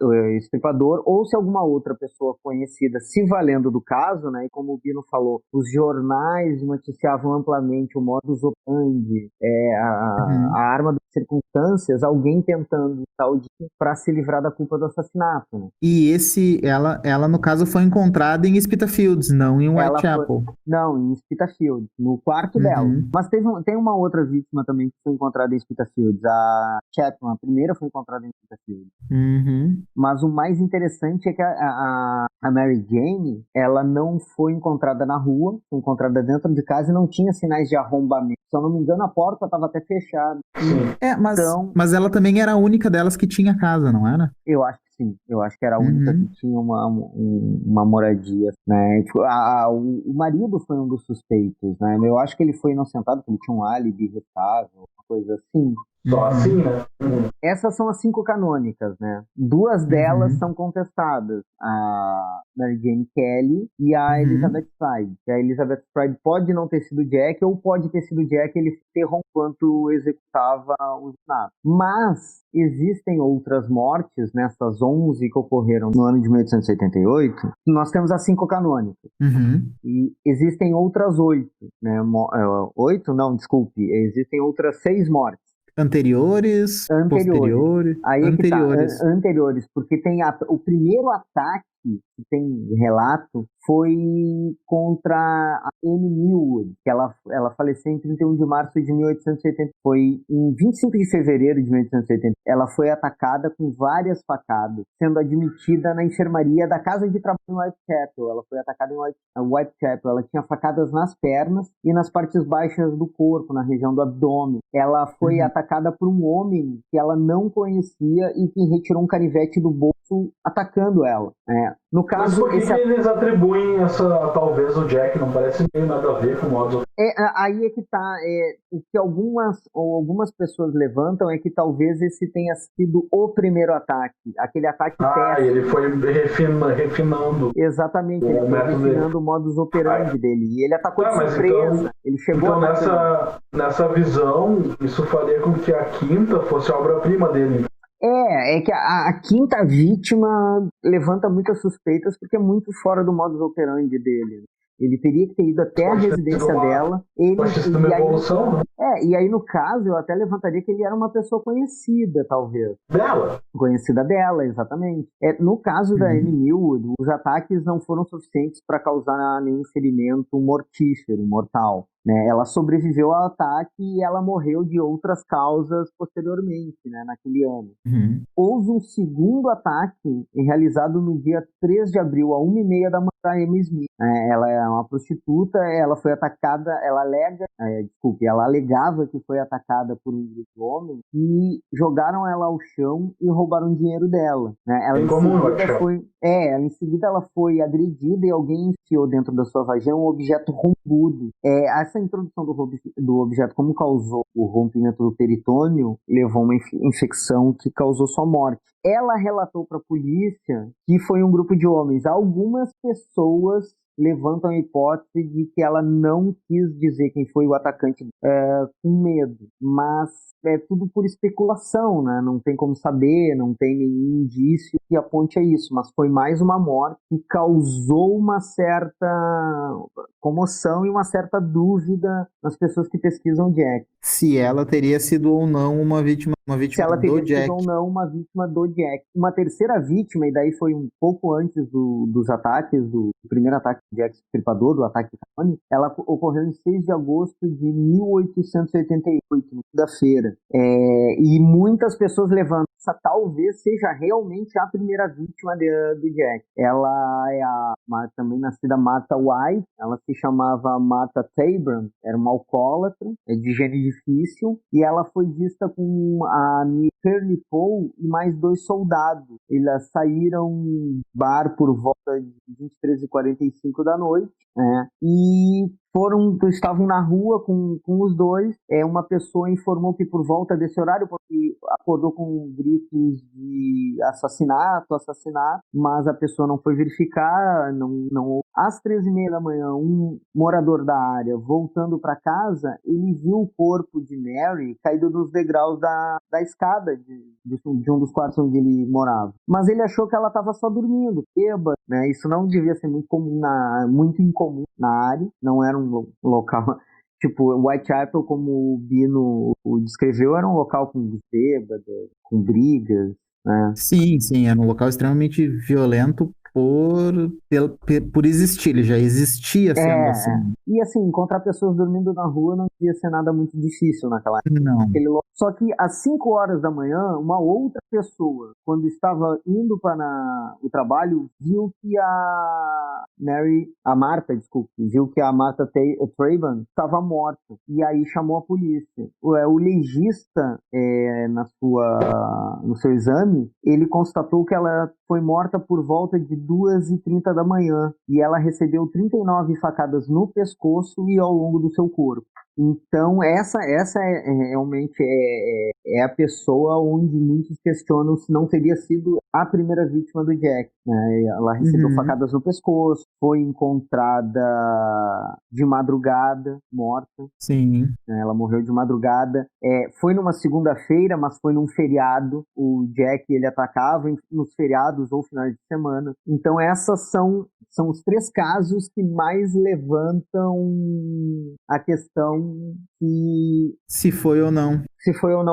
o Estripador, ou se alguma outra pessoa conhecida se valendo do caso, né? E como o Bino falou, os jornais noticiavam amplamente o modus operandi, a arma das circunstâncias, alguém tentando tal dia para se livrar da culpa do assassinato, né? E ela no caso foi encontrada em Spitalfields, não em Whitechapel. Não, em Spitalfields, no quarto dela. Mas tem uma outra vítima também que foi encontrada em Spitalfields, a Chapman, a primeira foi encontrada em Spitalfields. Mas o mais interessante é que a Mary Jane, ela não foi encontrada na rua, foi encontrada dentro de casa e não tinha sinais de arrombamento. Se eu não me engano, a porta estava até fechada. Mas ela também era a única delas que tinha casa, não era? Eu acho que sim. Eu acho que era a única que tinha uma moradia, né? O marido foi um dos suspeitos, né? Eu acho que ele foi inocentado porque ele tinha um álibi restável, uma coisa assim. Só assim, né? Essas são as 5 canônicas, né? 2 delas são contestadas. A Mary Jane Kelly e a Elizabeth Stride. A Elizabeth Stride pode não ter sido Jack ou pode ter sido Jack, ele enterrou enquanto executava o assassinato. Mas existem outras mortes, nessas 11 que ocorreram no ano de 1888. Nós temos as 5 canônicas. E existem outras 8, né? 8? Não, desculpe. Existem outras 6 mortes. Anteriores, posteriores. Aí anteriores. Anteriores, porque tem o primeiro ataque que tem relato foi contra a Anne Millwood, que ela faleceu em 31 de março de 1880. Foi em 25 de fevereiro de 1880. Ela foi atacada com várias facadas, sendo admitida na enfermaria da casa de trabalho em Whitechapel. Ela foi atacada em Whitechapel. Ela tinha facadas nas pernas e nas partes baixas do corpo, na região do abdômen. Ela foi atacada por um homem que ela não conhecia e que retirou um canivete do bolso atacando ela. No caso, mas por que eles atribuem talvez o Jack, não parece meio nada a ver com o modo... Aí é que tá, o que algumas pessoas levantam é que talvez esse tenha sido o primeiro ataque, aquele ataque teste. Ele foi refinando. Exatamente, ele foi refinando o modus operandi dele, e ele atacou de surpresa, então, ele chegou nessa visão, isso faria com que a quinta fosse a obra-prima dele. É que a quinta vítima levanta muitas suspeitas porque é muito fora do modus operandi dele. Ele teria que ter ido até a residência dela. E aí, no caso, eu até levantaria que ele era uma pessoa conhecida, talvez. Dela? Conhecida dela, exatamente. No caso da Anne Millwood, os ataques não foram suficientes para causar nenhum ferimento mortífero, mortal. Ela sobreviveu ao ataque e ela morreu de outras causas posteriormente, naquele ano. Houve um segundo ataque realizado no dia 3 de abril, a 1h30 da manhã, da Emma Smith. Ela é uma prostituta, ela foi atacada, ela alegava que foi atacada por um grupo de homens e jogaram ela ao chão e roubaram o dinheiro dela. Ela em seguida ela foi agredida e alguém enfiou dentro da sua vagina um objeto rombudo. Essa introdução do objeto, como causou o rompimento do peritônio, levou a uma infecção que causou sua morte. Ela relatou para a polícia que foi um grupo de homens. Algumas pessoas levantam a hipótese de que ela não quis dizer quem foi o atacante com medo, mas é tudo por especulação, não tem como saber, não tem nenhum indício que aponte a isso, mas foi mais uma morte que causou uma certa comoção e uma certa dúvida nas pessoas que pesquisam Jack. Se ela teria sido ou não uma vítima Se ela teria do Jack. sido ou não uma vítima do Jack. Uma terceira vítima, e daí foi um pouco antes dos ataques, do primeiro ataque do Jack Estripador, do ataque canônico, ela ocorreu em 6 de agosto de 1888, na segunda-feira. E muitas pessoas levantam, essa talvez seja realmente a primeira vítima do Jack. Ela é também nascida Martha White, ela se chamava Martha Tabram, era uma alcoólatra, de gene difícil, e ela foi vista com a Curly Poe e mais 2 soldados. Eles saíram do bar por volta de 23h45 da noite, né? E estavam na rua com os dois. Uma pessoa informou que por volta desse horário, porque acordou com gritos de assassinato, mas a pessoa não foi verificar, não. Às 13h30 da manhã, um morador da área, voltando para casa, ele viu o corpo de Mary caído nos degraus da escada de um dos quartos onde ele morava. Mas ele achou que ela estava só dormindo, bêbada, né? Isso não devia ser muito incomum na área, não era um local... Tipo, Whitechapel, como o Bino descreveu, era um local com bêbadas, com brigas, né? Sim, era um local extremamente violento por existir, ele já existia sendo assim. E assim, encontrar pessoas dormindo na rua não devia ser nada muito difícil naquela época. Não. Só que às 5 horas da manhã, uma outra pessoa, quando estava indo para o trabalho, viu que a Martha Traban estava morta. E aí chamou a polícia. O legista, no seu exame, ele constatou que ela foi morta por volta de 2h30 da manhã. E ela recebeu 39 facadas no pescoço e ao longo do seu corpo. Então, essa realmente é a pessoa onde muitos questionam se não teria sido a primeira vítima do Jack, né? Ela recebeu facadas no pescoço, foi encontrada de madrugada, morta. Sim. Ela morreu de madrugada. Foi numa segunda-feira, mas foi num feriado. O Jack, ele atacava nos feriados ou finais de semana. Então, essas são os 3 casos que mais levantam a questão se foi ou não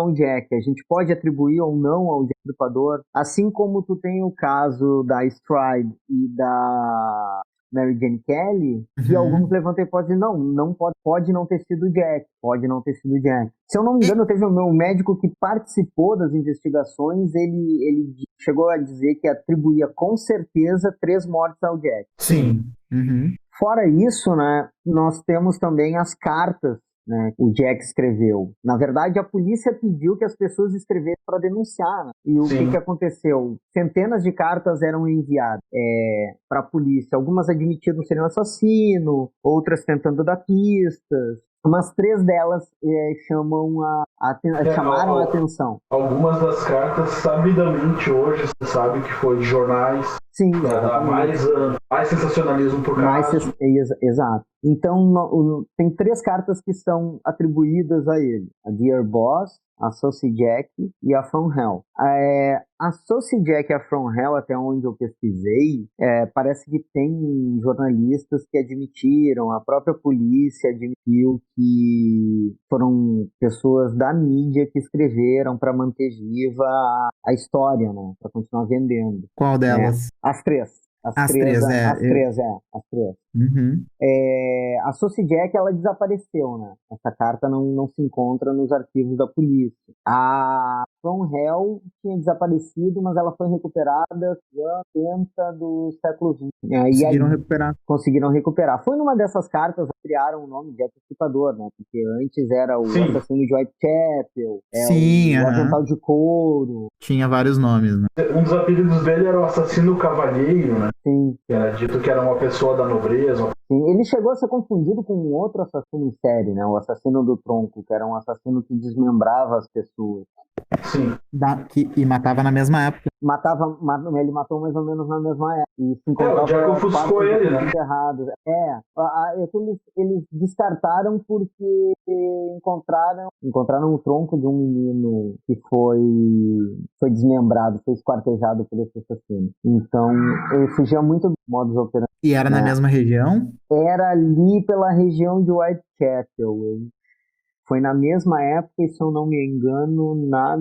o Jack. A gente pode atribuir ou não ao Jack Stripador, assim como tu tem o caso da Stride e da Mary Jane Kelly, que alguns levantam a hipótese, pode não ter sido o Jack, Se eu não me engano, teve o meu médico que participou das investigações, ele chegou a dizer que atribuía com certeza 3 mortes ao Jack. Sim. Fora isso, né, nós temos também as cartas, né, que o Jack escreveu. Na verdade, a polícia pediu que as pessoas escrevessem para denunciar, né? E o que aconteceu? Centenas de cartas eram enviadas para a polícia. Algumas admitindo serem um assassino, outras tentando dar pistas. Mas 3 delas chamaram a atenção. Algumas das cartas, sabidamente hoje, você sabe que foi de jornais. Sim, mais sensacionalismo por caso. Exato. Então, tem 3 cartas que são atribuídas a ele. A Dear Boss, a Saucy Jack e a From Hell. A Saucy Jack e a From Hell, até onde eu pesquisei, parece que tem jornalistas que admitiram, a própria polícia admitiu que foram pessoas da mídia que escreveram para manter viva a história, né? Para continuar vendendo. Qual delas? As 3. As 3. A Saucy Jack, ela desapareceu, né? Essa carta não se encontra nos arquivos da polícia. A From Hell tinha desaparecido, mas ela foi recuperada no 80 do século XX. Conseguiram recuperar. Foi numa dessas cartas que criaram o nome de Jack Stripador, né? Porque antes era o assassino de Whitechapel, o avental de couro. Tinha vários nomes, né? Um dos apelidos dele era o assassino cavalheiro, né? Sim. Que era dito que era uma pessoa da nobreza. Sim, ele chegou a ser confundido com um outro assassino em série, né? O assassino do tronco, que era um assassino que desmembrava as pessoas. Sim. E matava na mesma época. Ele matou mais ou menos na mesma época. E se o Jack ofuscou ele, né? Errados. Eles descartaram porque encontraram o tronco de um menino que foi desmembrado, foi esquartejado por esse assassino. Então, ele fugia muito do modus operandi. E era na mesma região? Era ali pela região de Whitechapel. Foi na mesma época, e se eu não me engano, na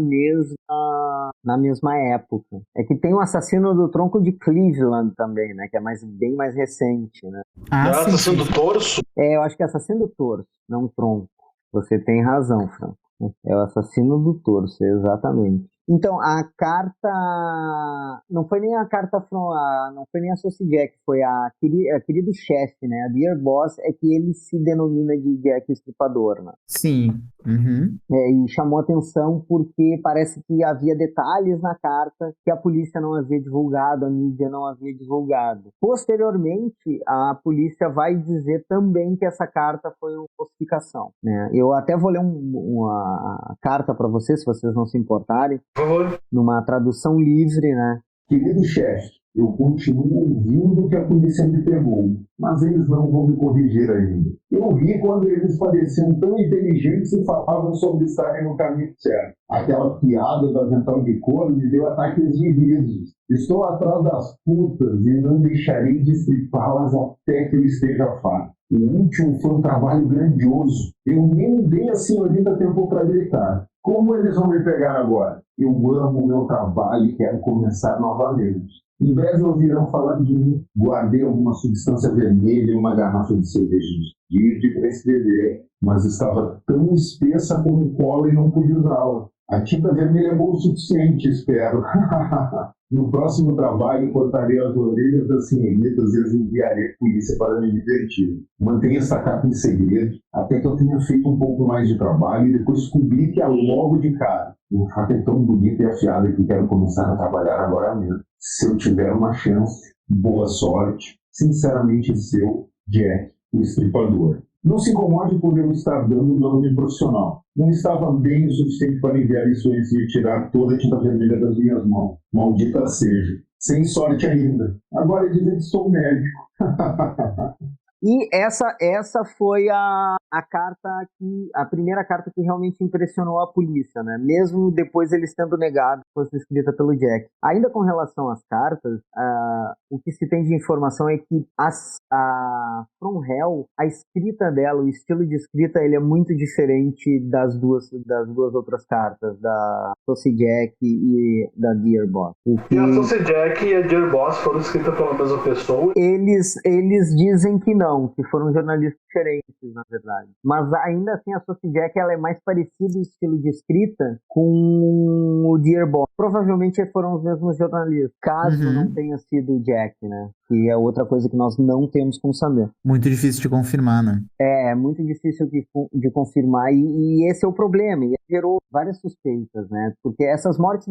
mesma época. É que tem o assassino do tronco de Cleveland também, né? Que é bem mais recente, né? É o assassino do torso? Eu acho que é assassino do torso, não tronco. Você tem razão, Franco. É o assassino do torso, exatamente. Então, a carta não foi nem a carta não foi nem a Socijack, foi a querido chefe, né? A Dear Boss é que ele se denomina de Jack o Estripador, né? Sim. Uhum. E chamou atenção porque parece que havia detalhes na carta que a polícia não havia divulgado, a mídia não havia divulgado. Posteriormente, a polícia vai dizer também que essa carta foi uma falsificação, né? Eu até vou ler uma carta para vocês, se vocês não se importarem, Por favor. numa tradução livre, né? Querido chefe, eu continuo ouvindo que a polícia me pegou, mas eles não vão me corrigir ainda. Eu vi quando eles pareciam tão inteligentes e falavam sobre estarem no caminho certo. Aquela piada do avental de couro me deu ataques de risos. Estou atrás das putas e não deixarei de estripá-las até que eu esteja farto. O último foi um trabalho grandioso. Eu nem dei a senhorita tempo para gritar. Como eles vão me pegar agora? Eu amo o meu trabalho e quero começar novamente. Em breve ouvirão falar de mim. Guardei alguma substância vermelha e uma garrafa de cerveja de para escrever, mas estava tão espessa como cola e não pude usá-la. A tinta vermelha é boa o suficiente, espero. No próximo trabalho, cortarei as orelhas das senhoritas e as enviarei à polícia para me divertir. Mantenha essa carta em segredo, até que eu tenha feito um pouco mais de trabalho e depois publique-a logo de cara. O fato é tão bonito e afiado que quero começar a trabalhar agora mesmo. Se eu tiver uma chance, boa sorte. Sinceramente seu, Jack, o Estripador. Não se incomode por eu estar dando meu nome profissional. Não estava bem o suficiente para enviar isso antes de tirar toda a tinta vermelha das minhas mãos. Maldita seja. Sem sorte ainda. Agora dizem que sou médico. E essa foi a carta a primeira carta que realmente impressionou a polícia, né? Mesmo depois eles tendo negado que fosse escrita pelo Jack. Ainda com relação às cartas, o que se tem de informação é que a From Hell, a escrita dela, o estilo de escrita, ele é muito diferente das duas outras cartas, da Socijack e da Dear Boss. E a Socijack e a Dear Boss foram escritas pela mesma pessoa? Eles dizem que não, que foram jornalistas diferentes, na verdade. Mas ainda assim a Socijack, ela é mais parecida o estilo de escrita com o Dear Boss. Provavelmente foram os mesmos jornalistas, caso não tenha sido o Jack, né? Que é outra coisa que nós não temos como saber. Muito difícil de confirmar, né? É muito difícil de confirmar, e esse é o problema, e gerou várias suspeitas, né? Porque essas mortes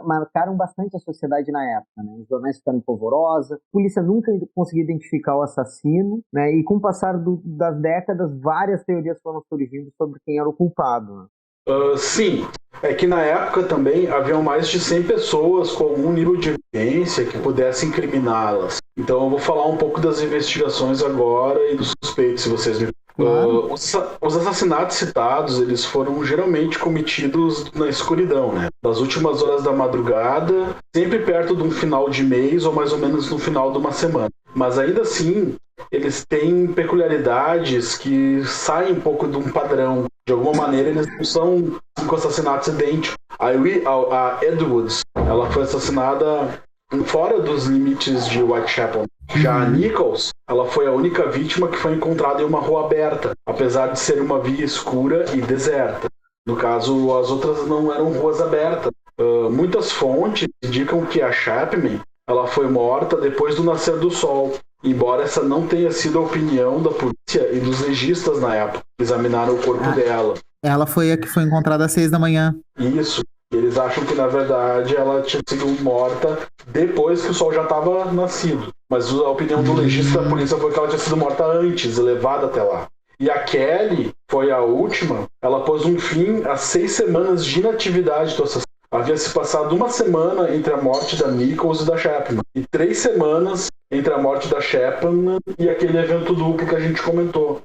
marcaram bastante a sociedade na época, né? Os jornais ficaram em polvorosa, a polícia nunca conseguiu identificar o assassino, né? E com o passar das décadas, várias teorias foram surgindo sobre quem era o culpado, né? Sim, é que na época também haviam mais de 100 pessoas com algum nível de evidência que pudesse incriminá-las. Então eu vou falar um pouco das investigações agora e dos suspeitos, se vocês me... Claro. Os assassinatos citados, eles foram geralmente cometidos na escuridão, né? Das últimas horas da madrugada, sempre perto de um final de mês ou mais ou menos no final de uma semana. Mas ainda assim, eles têm peculiaridades que saem um pouco de um padrão. De alguma maneira, eles não são 5 assassinatos idênticos. A Edwards, ela foi assassinada fora dos limites de Whitechapel. Já a Nichols, ela foi a única vítima que foi encontrada em uma rua aberta, apesar de ser uma via escura e deserta. No caso, as outras não eram ruas abertas. Muitas fontes indicam que a Chapman, ela foi morta depois do nascer do sol, embora essa não tenha sido a opinião da polícia e dos legistas na época, que examinaram o corpo dela. Ela foi a que foi encontrada às 6 da manhã. Isso. Eles acham que, na verdade, ela tinha sido morta depois que o sol já estava nascido. Mas a opinião do legista da polícia foi que ela tinha sido morta antes, levada até lá. E a Kelly foi a última. Ela pôs um fim a 6 semanas de inatividade do assassino. Havia se passado 1 semana entre a morte da Nichols e da Chapman. E 3 semanas entre a morte da Chapman e aquele evento duplo que a gente comentou.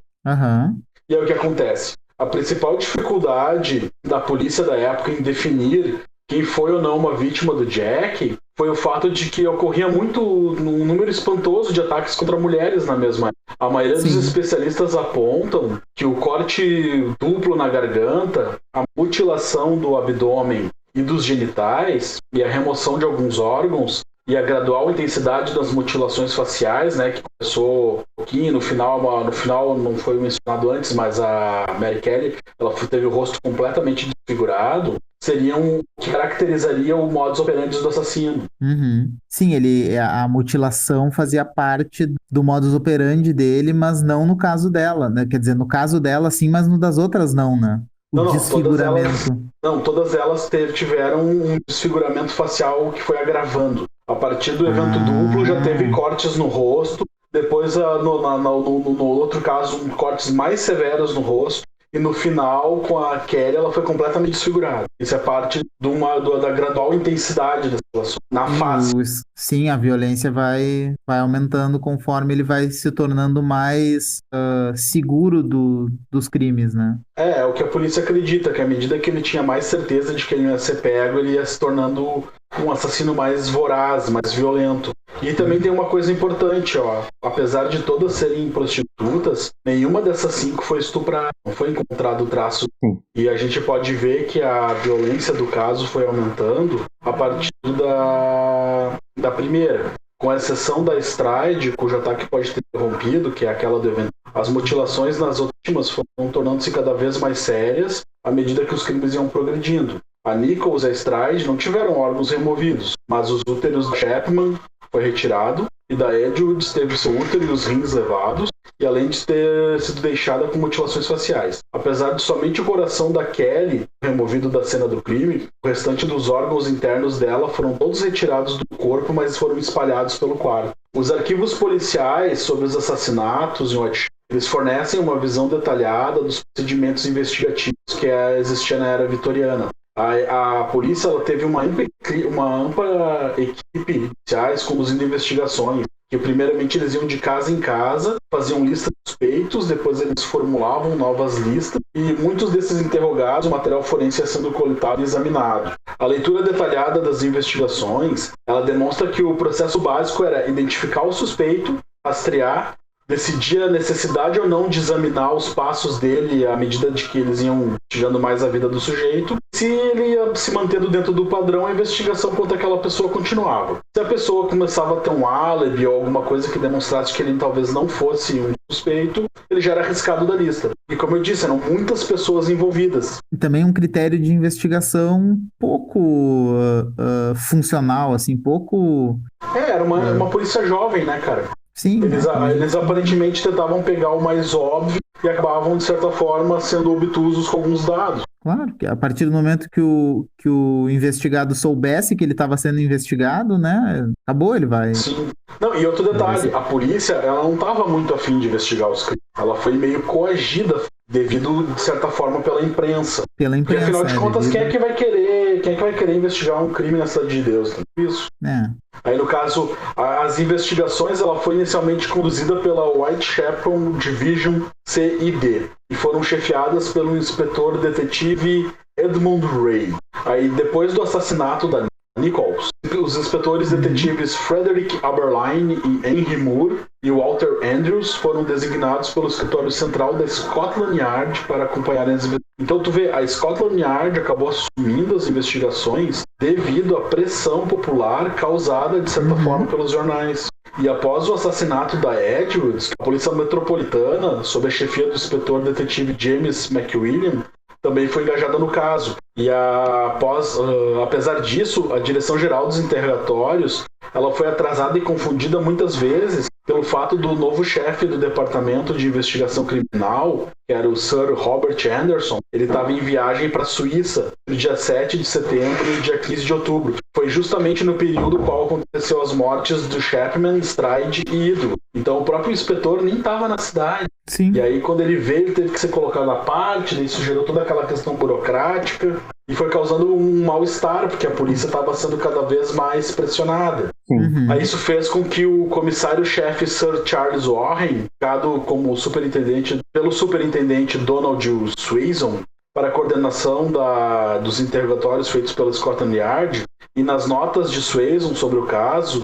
E aí o que acontece? A principal dificuldade da polícia da época em definir quem foi ou não uma vítima do Jack foi o fato de que ocorria um número espantoso de ataques contra mulheres na mesma época. A maioria dos especialistas apontam que o corte duplo na garganta, a mutilação do abdômen e dos genitais e a remoção de alguns órgãos e a gradual intensidade das mutilações faciais, né, que começou um pouquinho, no final não foi mencionado antes, mas a Mary Kelly, ela teve o rosto completamente desfigurado, seriam o que caracterizaria o modus operandi do assassino. Uhum. Sim, a mutilação fazia parte do modus operandi dele, mas não no caso dela, né? Quer dizer, no caso dela sim, mas no das outras não, né? Desfiguramento. Todas elas tiveram um desfiguramento facial que foi agravando. A partir do evento duplo já teve cortes no rosto, depois no outro caso cortes mais severos no rosto, e no final, com a Kelly, ela foi completamente desfigurada. Isso é parte da gradual intensidade das relações, na face. Sim, a violência vai aumentando conforme ele vai se tornando mais seguro dos crimes, né? É o que a polícia acredita, que à medida que ele tinha mais certeza de que ele ia ser pego, ele ia se tornando um assassino mais voraz, mais violento. E também tem uma coisa importante, ó. Apesar de todas serem prostitutas, nenhuma dessas 5 foi estuprada. Não foi encontrado traço. E a gente pode ver que a violência do caso foi aumentando a partir da primeira. Com exceção da Stride, cujo ataque pode ter interrompido, que é aquela do evento. As mutilações nas últimas foram tornando-se cada vez mais sérias à medida que os crimes iam progredindo. A Nichols e a Stride não tiveram órgãos removidos, mas os úteros da Chapman foi retirado, e da Edwards teve seu útero e os rins levados, e além de ter sido deixada com mutilações faciais. Apesar de somente o coração da Kelly removido da cena do crime, o restante dos órgãos internos dela foram todos retirados do corpo, mas foram espalhados pelo quarto. Os arquivos policiais sobre os assassinatos eles fornecem uma visão detalhada dos procedimentos investigativos que existia na era vitoriana. A polícia ela teve uma ampla equipe de policiais conduzindo investigações, que primeiramente eles iam de casa em casa, faziam lista de suspeitos, depois eles formulavam novas listas, e muitos desses interrogados, o material forense ia sendo coletado e examinado. A leitura detalhada das investigações, ela demonstra que o processo básico era identificar o suspeito, rastrear, decidir a necessidade ou não de examinar os passos dele à medida de que eles iam tirando mais a vida do sujeito. Se ele ia se mantendo dentro do padrão, a investigação contra aquela pessoa continuava. Se a pessoa começava a ter um álibi ou alguma coisa que demonstrasse que ele talvez não fosse um suspeito, ele já era arriscado da lista. E como eu disse, eram muitas pessoas envolvidas. E também um critério de investigação pouco funcional, assim, pouco... Era uma polícia jovem, né, cara? Sim. Eles aparentemente tentavam pegar o mais óbvio e acabavam, de certa forma, sendo obtusos com alguns dados. Claro, que a partir do momento que o investigado soubesse que ele estava sendo investigado, né? Acabou, ele vai... Sim. Não, e outro detalhe, a polícia, ela não estava muito afim de investigar os crimes. Ela foi meio coagida, devido, de certa forma, pela imprensa. Porque, afinal de contas, quem é que vai querer investigar um crime na Cidade de Deus? Isso. Aí, no caso, as investigações, ela foi inicialmente conduzida pela Whitechapel Division C&D e foram chefiadas pelo inspetor detetive Edmund Ray. Aí, depois do assassinato da Nichols, os inspetores detetives Frederick Aberline e Henry Moore e Walter Andrews foram designados pelo escritório central da Scotland Yard para acompanharem as investigações. Então tu vê, a Scotland Yard acabou assumindo as investigações devido à pressão popular causada, de certa forma, pelos jornais. E após o assassinato da Edwards, a Polícia Metropolitana, sob a chefia do inspetor detetive James McWilliam, também foi engajada no caso. E apesar disso, a Direção-Geral dos Interrogatórios ela foi atrasada e confundida muitas vezes pelo fato do novo chefe do Departamento de Investigação Criminal, que era o Sir Robert Anderson, ele estava em viagem para a Suíça no dia 7 de setembro e dia 15 de outubro. Foi justamente no período qual aconteceu as mortes do Chapman, Stride e Ido. Então o próprio inspetor nem estava na cidade. Sim. E aí quando ele veio, ele teve que ser colocado à parte, daí isso gerou toda aquela questão burocrática e foi causando um mal-estar, porque a polícia estava sendo cada vez mais pressionada. Aí isso fez com que o comissário-chefe Sir Charles Warren, indicado como pelo superintendente Donald Swason, para a coordenação dos interrogatórios feitos pela Scotland Yard, e nas notas de Swason sobre o caso,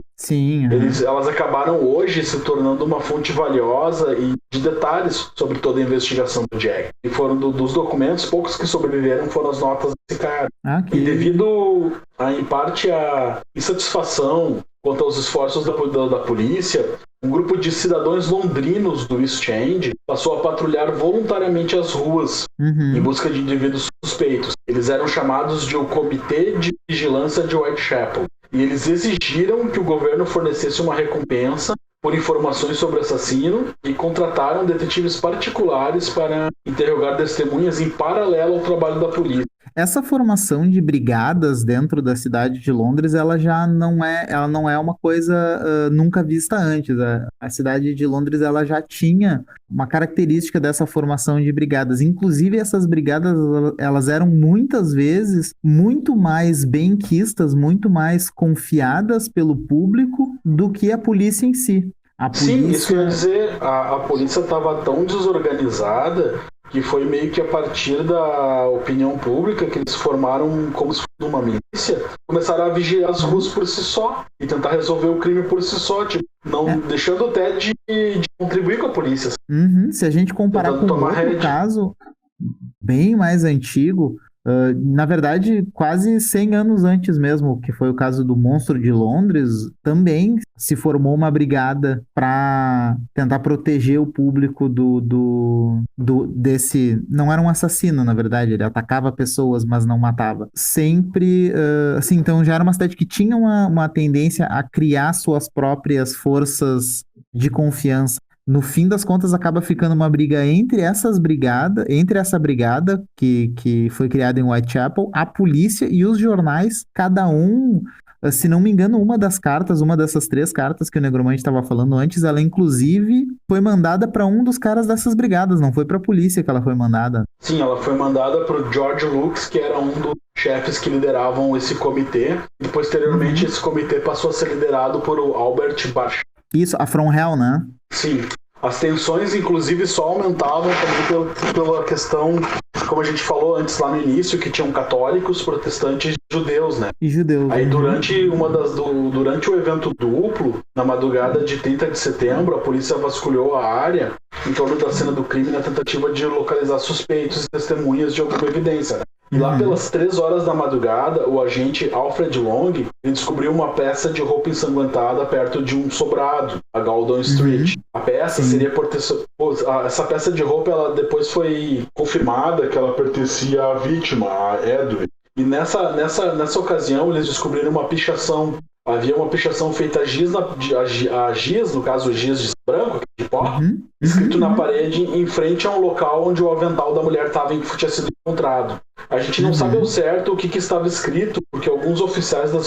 elas acabaram hoje se tornando uma fonte valiosa e de detalhes sobre toda a investigação do Jack. E foram dos documentos, poucos que sobreviveram foram as notas desse cara. E devido, em parte, à insatisfação quanto aos esforços da polícia, um grupo de cidadãos londrinos do East End passou a patrulhar voluntariamente as ruas em busca de indivíduos suspeitos. Eles eram chamados de o Comitê de Vigilância de Whitechapel. E eles exigiram que o governo fornecesse uma recompensa por informações sobre o assassino e contrataram detetives particulares para interrogar testemunhas em paralelo ao trabalho da polícia. Essa formação de brigadas dentro da cidade de Londres, ela não é uma coisa nunca vista antes. A cidade de Londres, ela já tinha uma característica dessa formação de brigadas. Inclusive, essas brigadas, elas eram muitas vezes muito mais benquistas, muito mais confiadas pelo público do que a polícia em si. Sim, isso quer dizer, a polícia estava tão desorganizada que foi meio que a partir da opinião pública que eles formaram como se fosse uma milícia, começaram a vigiar as ruas por si só e tentar resolver o crime por si só, tipo, deixando até de contribuir com a polícia. Se a gente comparar com outro caso bem mais antigo, na verdade, quase 100 anos antes mesmo, que foi o caso do Monstro de Londres, também se formou uma brigada para tentar proteger o público desse... Não era um assassino, na verdade, ele atacava pessoas, mas não matava. Sempre, assim, então já era uma cidade que tinha uma tendência a criar suas próprias forças de confiança. No fim das contas, acaba ficando uma briga entre essa brigada que foi criada em Whitechapel, a polícia e os jornais, cada um, se não me engano, uma dessas 3 cartas que o Negromante estava falando antes, ela inclusive foi mandada para um dos caras dessas brigadas, não foi para a polícia que ela foi mandada. Sim, ela foi mandada para o George Lux, que era um dos chefes que lideravam esse comitê, e posteriormente esse comitê passou a ser liderado por o Albert Bach. Isso, a From Hell, né? Sim. As tensões, inclusive, só aumentavam também pela questão, como a gente falou antes lá no início, que tinham católicos, protestantes e judeus, né? E judeus. Aí durante o evento duplo, na madrugada de 30 de setembro, a polícia vasculhou a área em torno da cena do crime na tentativa de localizar suspeitos e testemunhas de alguma evidência, né? E lá pelas 3 horas da madrugada, o agente Alfred Long descobriu uma peça de roupa ensanguentada perto de um sobrado, a Galdon Street. A peça seria essa peça de roupa, ela depois foi confirmada que ela pertencia à vítima, a Edwin. E nessa ocasião eles descobriram uma pichação. Havia uma pichação feita a giz, no caso giz de branco, de pó, escrito na parede em frente a um local onde o avental da mulher tinha sido encontrado. A gente não sabe ao certo o que estava escrito, porque alguns oficiais da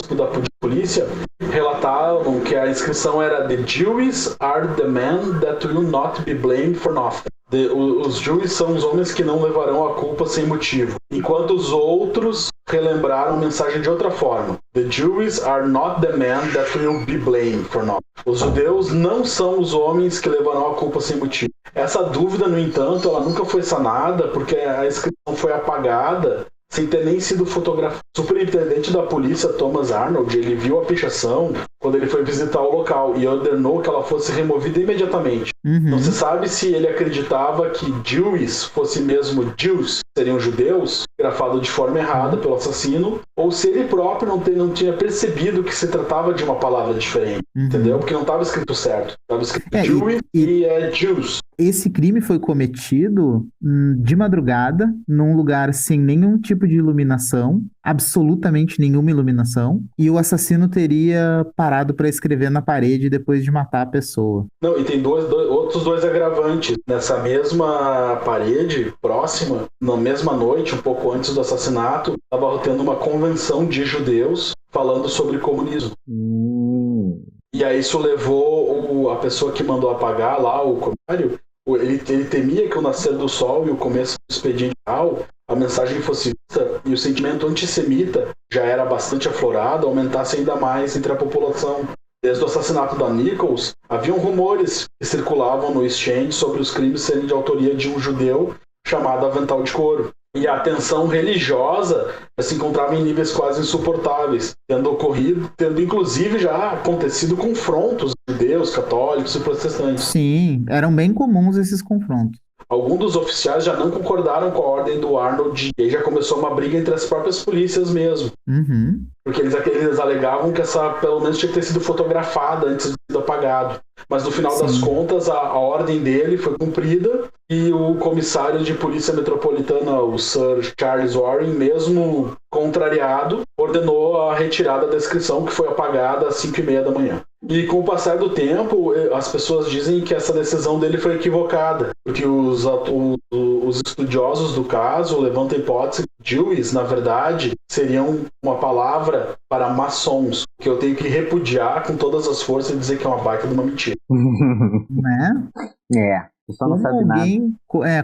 polícia relatavam que a inscrição era "The Jews are the men that will not be blamed for nothing". Os Jews são os homens que não levarão a culpa sem motivo. Enquanto os outros relembraram a mensagem de outra forma. "The Jews are not the men that will be blamed for nothing". Os judeus não são os homens que levarão a culpa sem motivo. Essa dúvida, no entanto, ela nunca foi sanada porque a inscrição foi apagada sem ter nem sido fotografado. O superintendente da polícia, Thomas Arnold, ele viu a pichação quando ele foi visitar o local e ordenou que ela fosse removida imediatamente. Não se sabe se ele acreditava que Jews fosse mesmo Jews, seriam judeus, grafado de forma errada pelo assassino, ou se ele próprio não tinha percebido que se tratava de uma palavra diferente, entendeu? Porque não estava escrito certo. Estava escrito Jews e é Jews. Esse crime foi cometido de madrugada, num lugar sem nenhum tipo de iluminação, absolutamente nenhuma iluminação, e o assassino teria parado para escrever na parede depois de matar a pessoa. Não, e tem outros 2 agravantes. Nessa mesma parede, próxima, na mesma noite, um pouco antes do assassinato, estava tendo uma convenção de judeus falando sobre comunismo. E aí isso levou a pessoa que mandou apagar lá, o comissário, ele temia que o nascer do sol e o começo do expediente real, a mensagem fosse vista e o sentimento antissemita já era bastante aflorado, aumentasse ainda mais entre a população. Desde o assassinato da Nichols, haviam rumores que circulavam no East End sobre os crimes serem de autoria de um judeu chamado Avental de Couro. E a tensão religiosa se encontrava em níveis quase insuportáveis, tendo inclusive já acontecido confrontos de judeus, católicos e protestantes. Sim, eram bem comuns esses confrontos. alguns dos oficiais já não concordaram com a ordem do Arnold e aí já começou uma briga entre as próprias polícias mesmo. Uhum. Porque eles alegavam que essa pelo menos tinha que ter sido fotografada antes de ser apagado. Mas no final das contas, a ordem dele foi cumprida e o comissário de polícia metropolitana, o Sir Charles Warren, mesmo contrariado, ordenou a retirada da descrição, que foi apagada às 5h30 da manhã. E com o passar do tempo, as pessoas dizem que essa decisão dele foi equivocada, porque os estudiosos do caso levantam a hipótese que Jews, na verdade, seriam uma palavra para maçons, que eu tenho que repudiar com todas as forças e dizer que é uma baita de uma mentira. Né? Só não sabe nada.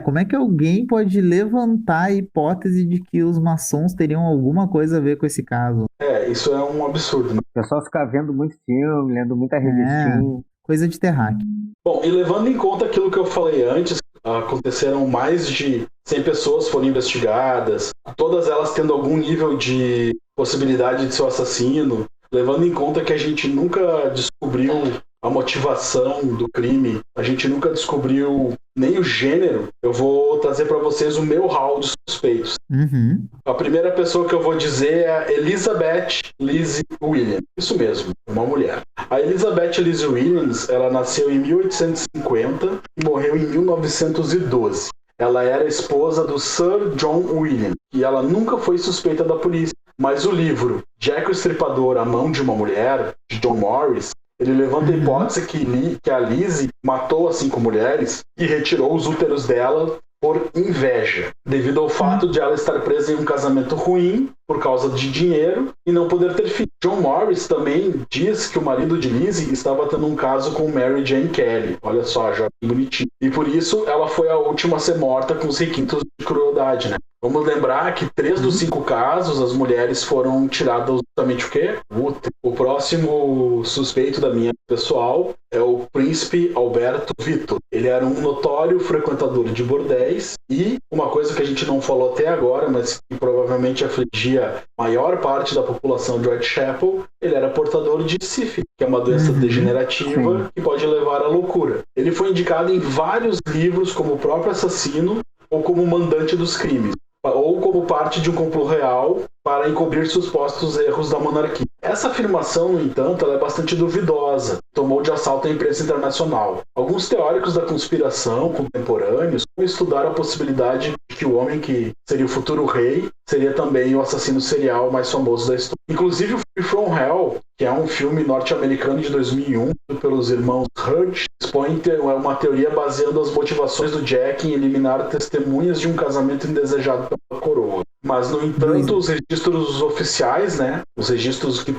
Como é que alguém pode levantar a hipótese de que os maçons teriam alguma coisa a ver com esse caso? Isso é um absurdo, né? O pessoal fica vendo muito filme, lendo muita revistinha. Coisa de terráqueo. Bom, e levando em conta aquilo que eu falei antes, aconteceram mais de 100 pessoas foram investigadas, todas elas tendo algum nível de possibilidade de ser o assassino, levando em conta que a gente nunca descobriu a motivação do crime, a gente nunca descobriu nem o gênero, eu vou trazer para vocês o meu hall de suspeitos. Uhum. A primeira pessoa que eu vou dizer é Elizabeth Lizzie Williams. Isso mesmo, uma mulher. A Elizabeth Lizzie Williams, ela nasceu em 1850 e morreu em 1912. Ela era esposa do Sir John Williams e ela nunca foi suspeita da polícia. Mas o livro Jack o Estripador, A Mão de uma Mulher, de John Morris, ele levanta a hipótese que a Lizzie matou as 5 mulheres e retirou os úteros dela por inveja, devido ao fato de ela estar presa em um casamento ruim por causa de dinheiro e não poder ter filho. John Morris também diz que o marido de Lizzie estava tendo um caso com Mary Jane Kelly, olha só, já bonitinho, e por isso ela foi a última a ser morta com os requintos de crueldade, né? Vamos lembrar que 3 dos 5 casos, as mulheres foram tiradas justamente o quê? Útero. O próximo suspeito da minha pessoal é o príncipe Alberto Vitor. Ele era um notório frequentador de bordéis e uma coisa que a gente não falou até agora, mas que provavelmente afligia a maior parte da população de Whitechapel, ele era portador de sífilis, que é uma doença degenerativa que pode levar à loucura. Ele foi indicado em vários livros como o próprio assassino ou como mandante dos crimes, ou como parte de um complô real para encobrir supostos erros da monarquia. Essa afirmação, no entanto, ela é bastante duvidosa, tomou de assalto a imprensa internacional. Alguns teóricos da conspiração contemporâneos estudaram a possibilidade de que o homem que seria o futuro rei seria também o assassino serial mais famoso da história. Inclusive o filme From Hell, que é um filme norte-americano de 2001, pelos irmãos Hurt, expõe uma teoria baseando as motivações do Jack em eliminar testemunhas de um casamento indesejado pela coroa. Mas, no entanto, os registros oficiais, né, os registros que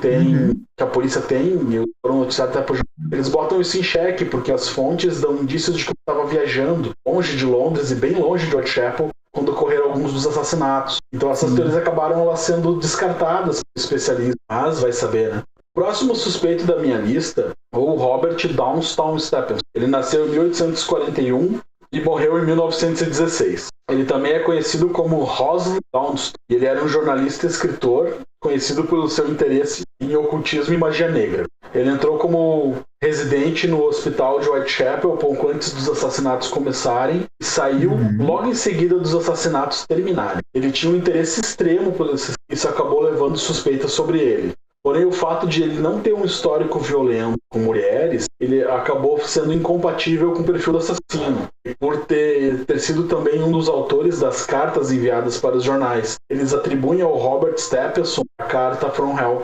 a polícia tem, e foram noticiados até por eles botam isso em xeque, porque as fontes dão indícios de que eu estava viajando longe de Londres e bem longe de Whitechapel quando ocorreram alguns dos assassinatos. Então essas teorias acabaram elas sendo descartadas por especialistas, mas vai saber, né? O próximo suspeito da minha lista é o Robert Downstown Stephenson. Ele nasceu em 1841 e morreu em 1916. Ele também é conhecido como Rosley Downstown. Ele era um jornalista e escritor conhecido pelo seu interesse em ocultismo e magia negra. Ele entrou como residente no hospital de Whitechapel pouco antes dos assassinatos começarem e saiu logo em seguida dos assassinatos terminarem. Ele tinha um interesse extremo por isso acabou levando suspeitas sobre ele. Porém, o fato de ele não ter um histórico violento com mulheres, ele acabou sendo incompatível com o perfil do assassino. E por ter sido também um dos autores das cartas enviadas para os jornais. Eles atribuem ao Robert Stephenson a carta From Hell.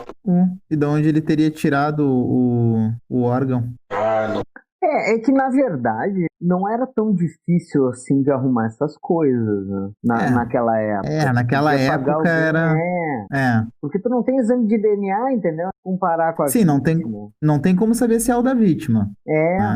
E de onde ele teria tirado o órgão? Não. É que, na verdade, não era tão difícil assim de arrumar essas coisas, né? Naquela época. Naquela época era... Porque tu não tem exame de DNA, entendeu? Comparar com a Sim, não tem como saber se é o da vítima.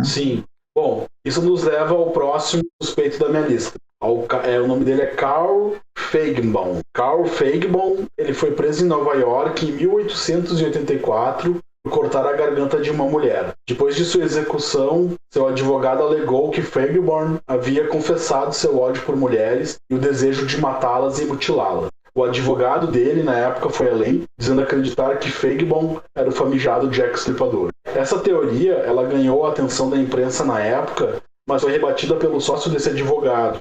Sim. Bom, isso nos leva ao próximo suspeito da minha lista. O nome dele é Carl Feigenbaum. Carl Feigenbaum, ele foi preso em Nova York em 1884 por cortar a garganta de uma mulher. Depois de sua execução, seu advogado alegou que Feigenbaum havia confessado seu ódio por mulheres e o desejo de matá-las e mutilá-las. O advogado dele, na época, foi além, dizendo acreditar que Feigenbaum era o famigado Jack Stripador. Essa teoria ela ganhou a atenção da imprensa na época, mas foi rebatida pelo sócio desse advogado,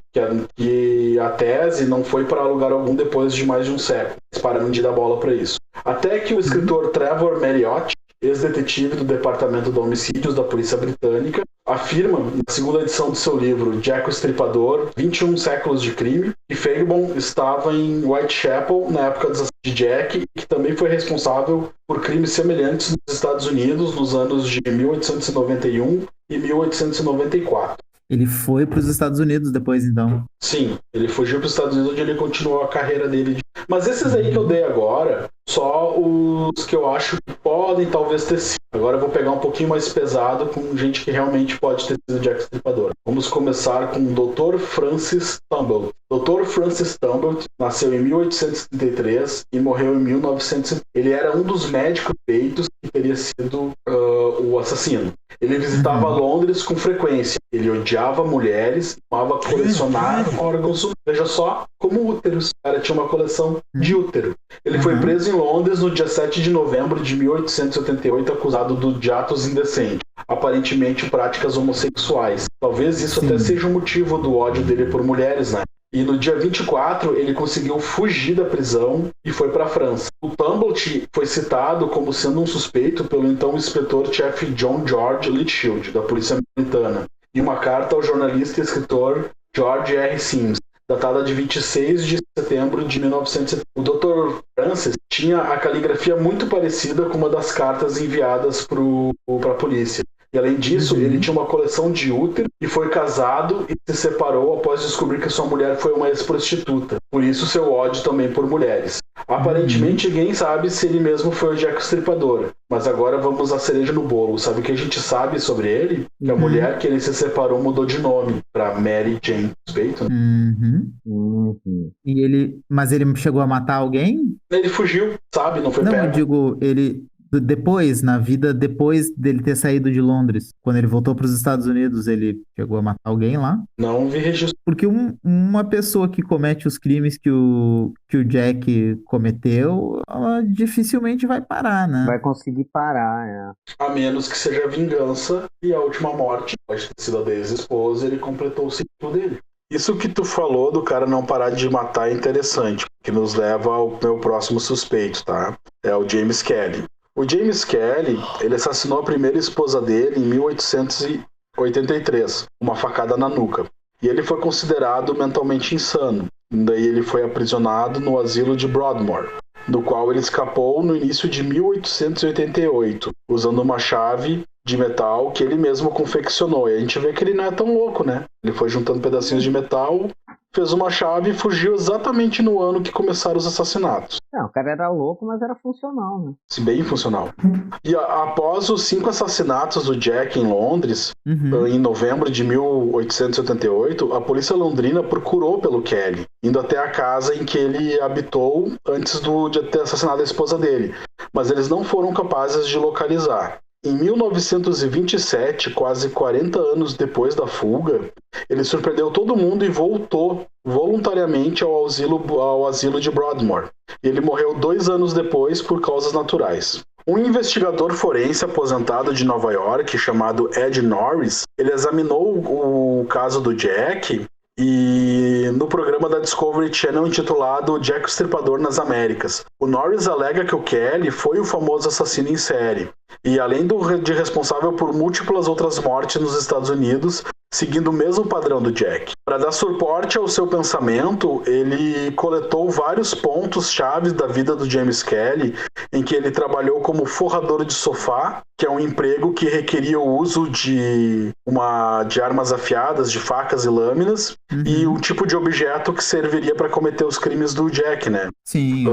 que a tese não foi para lugar algum depois de mais de um século. Eles pararam de dar bola para isso. Até que o escritor Trevor Marriott, ex-detetive do Departamento de Homicídios da Polícia Britânica, afirma, na segunda edição do seu livro Jack o Estripador, 21 séculos de crime, que Feigbon estava em Whitechapel na época de Jack e que também foi responsável por crimes semelhantes nos Estados Unidos nos anos de 1891 e 1894. Ele foi para os Estados Unidos depois, então. Sim, ele fugiu para os Estados Unidos, onde ele continuou a carreira dele. Mas esses aí que eu dei agora, só os que eu acho que podem talvez ter sido. Agora eu vou pegar um pouquinho mais pesado com gente que realmente pode ter sido Jack Estripador. Vamos começar com o Dr. Francis Tumbleton. Dr. Francis Tumbleton nasceu em 1833 e morreu em 1900. Ele era um dos médicos feitos que teria sido o assassino. Ele visitava Londres com frequência. Ele odiava mulheres, amava colecionar órgãos. Veja só como úteros. O cara tinha uma coleção de útero. Ele foi preso em Londres no dia 7 de novembro de 1888, acusado de atos indecentes, aparentemente práticas homossexuais. Talvez isso até seja o motivo do ódio dele por mulheres, né? E no dia 24, ele conseguiu fugir da prisão e foi para a França. O Tumbleton foi citado como sendo um suspeito pelo então inspetor-chefe John George Litchfield, da Polícia Britânica, em uma carta ao jornalista e escritor George R. Sims, datada de 26 de setembro de 1970. O Dr. Francis tinha a caligrafia muito parecida com uma das cartas enviadas para a polícia. E além disso, ele tinha uma coleção de útero e foi casado e se separou após descobrir que sua mulher foi uma ex-prostituta. Por isso, seu ódio também por mulheres. Aparentemente, ninguém sabe se ele mesmo foi o Jack o Estripador. Mas agora vamos à cereja no bolo. Sabe o que a gente sabe sobre ele? Que a mulher que ele se separou mudou de nome para Mary Jane Peyton. Mas ele chegou a matar alguém? Ele fugiu, sabe? Não foi Não, perto. eu digo, ele... Depois, na vida, depois dele ter saído de Londres, quando ele voltou para os Estados Unidos, ele chegou a matar alguém lá? Não vi registro. Porque uma pessoa que comete os crimes que o Jack cometeu, ela dificilmente vai parar, né? Vai conseguir parar, A menos que seja vingança e a última morte pode ter sido a da ex-esposa, ele completou o ciclo dele. Isso que tu falou do cara não parar de matar é interessante, que nos leva ao meu próximo suspeito, tá? É o James Kelly. O James Kelly, ele assassinou a primeira esposa dele em 1883, uma facada na nuca. E ele foi considerado mentalmente insano. Daí ele foi aprisionado no asilo de Broadmoor, do qual ele escapou no início de 1888, usando uma chave de metal que ele mesmo confeccionou. E a gente vê que ele não é tão louco, né? Ele foi juntando pedacinhos de metal, fez uma chave e fugiu exatamente no ano que começaram os assassinatos. Não, o cara era louco, mas era funcional, né? Bem funcional. E após os 5 assassinatos do Jack em Londres, em novembro de 1888, a polícia londrina procurou pelo Kelly, indo até a casa em que ele habitou antes de ter assassinado a esposa dele. Mas eles não foram capazes de localizar. Em 1927, quase 40 anos depois da fuga, ele surpreendeu todo mundo e voltou voluntariamente ao asilo de Broadmoor. Ele morreu 2 anos depois por causas naturais. Um investigador forense aposentado de Nova York, chamado Ed Norris, ele examinou o caso do Jack e no programa da Discovery Channel intitulado Jack o Estripador nas Américas. O Norris alega que o Kelly foi o famoso assassino em série e além de responsável por múltiplas outras mortes nos Estados Unidos, seguindo o mesmo padrão do Jack. Para dar suporte ao seu pensamento, ele coletou vários pontos-chave da vida do James Kelly, em que ele trabalhou como forrador de sofá, que é um emprego que requeria o uso de armas afiadas, de facas e lâminas, e um tipo de objeto que serviria para cometer os crimes do Jack, né? Sim.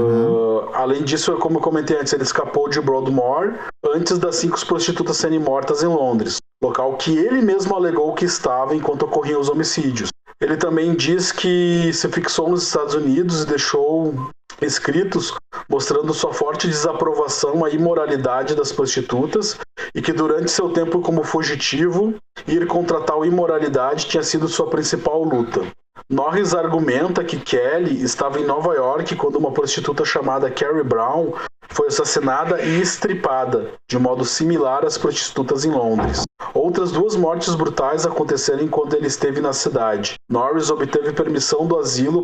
Além disso, como eu comentei antes, ele escapou de Broadmoor antes das 5 prostitutas serem mortas em Londres, local que ele mesmo alegou que estava enquanto ocorriam os homicídios. Ele também diz que se fixou nos Estados Unidos e deixou escritos mostrando sua forte desaprovação à imoralidade das prostitutas e que durante seu tempo como fugitivo, ir contra tal imoralidade tinha sido sua principal luta. Norris argumenta que Kelly estava em Nova York quando uma prostituta chamada Carrie Brown foi assassinada e estripada, de modo similar às prostitutas em Londres. Outras 2 mortes brutais aconteceram enquanto ele esteve na cidade. Norris obteve permissão do asilo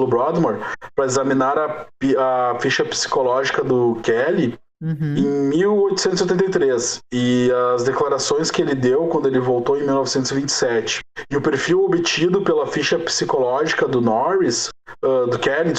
Broadmoor para examinar a ficha psicológica do Kelly em 1883 e as declarações que ele deu quando ele voltou em 1927. E o perfil obtido pela ficha psicológica do Kelly,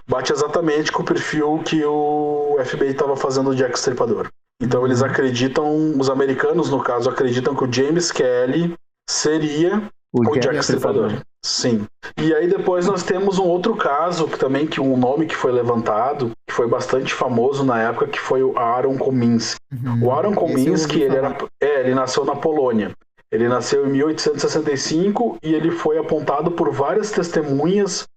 bate exatamente com o perfil que o FBI estava fazendo do Jack Stripador. Então eles acreditam, os americanos no caso, acreditam que o James Kelly seria o Jack Stripador. Sim. E aí depois nós temos um outro caso que um nome que foi levantado, que foi bastante famoso na época, que foi o Aaron Kominski. O Aaron Kominski, ele nasceu na Polônia. Ele nasceu em 1865 e ele foi apontado por várias testemunhas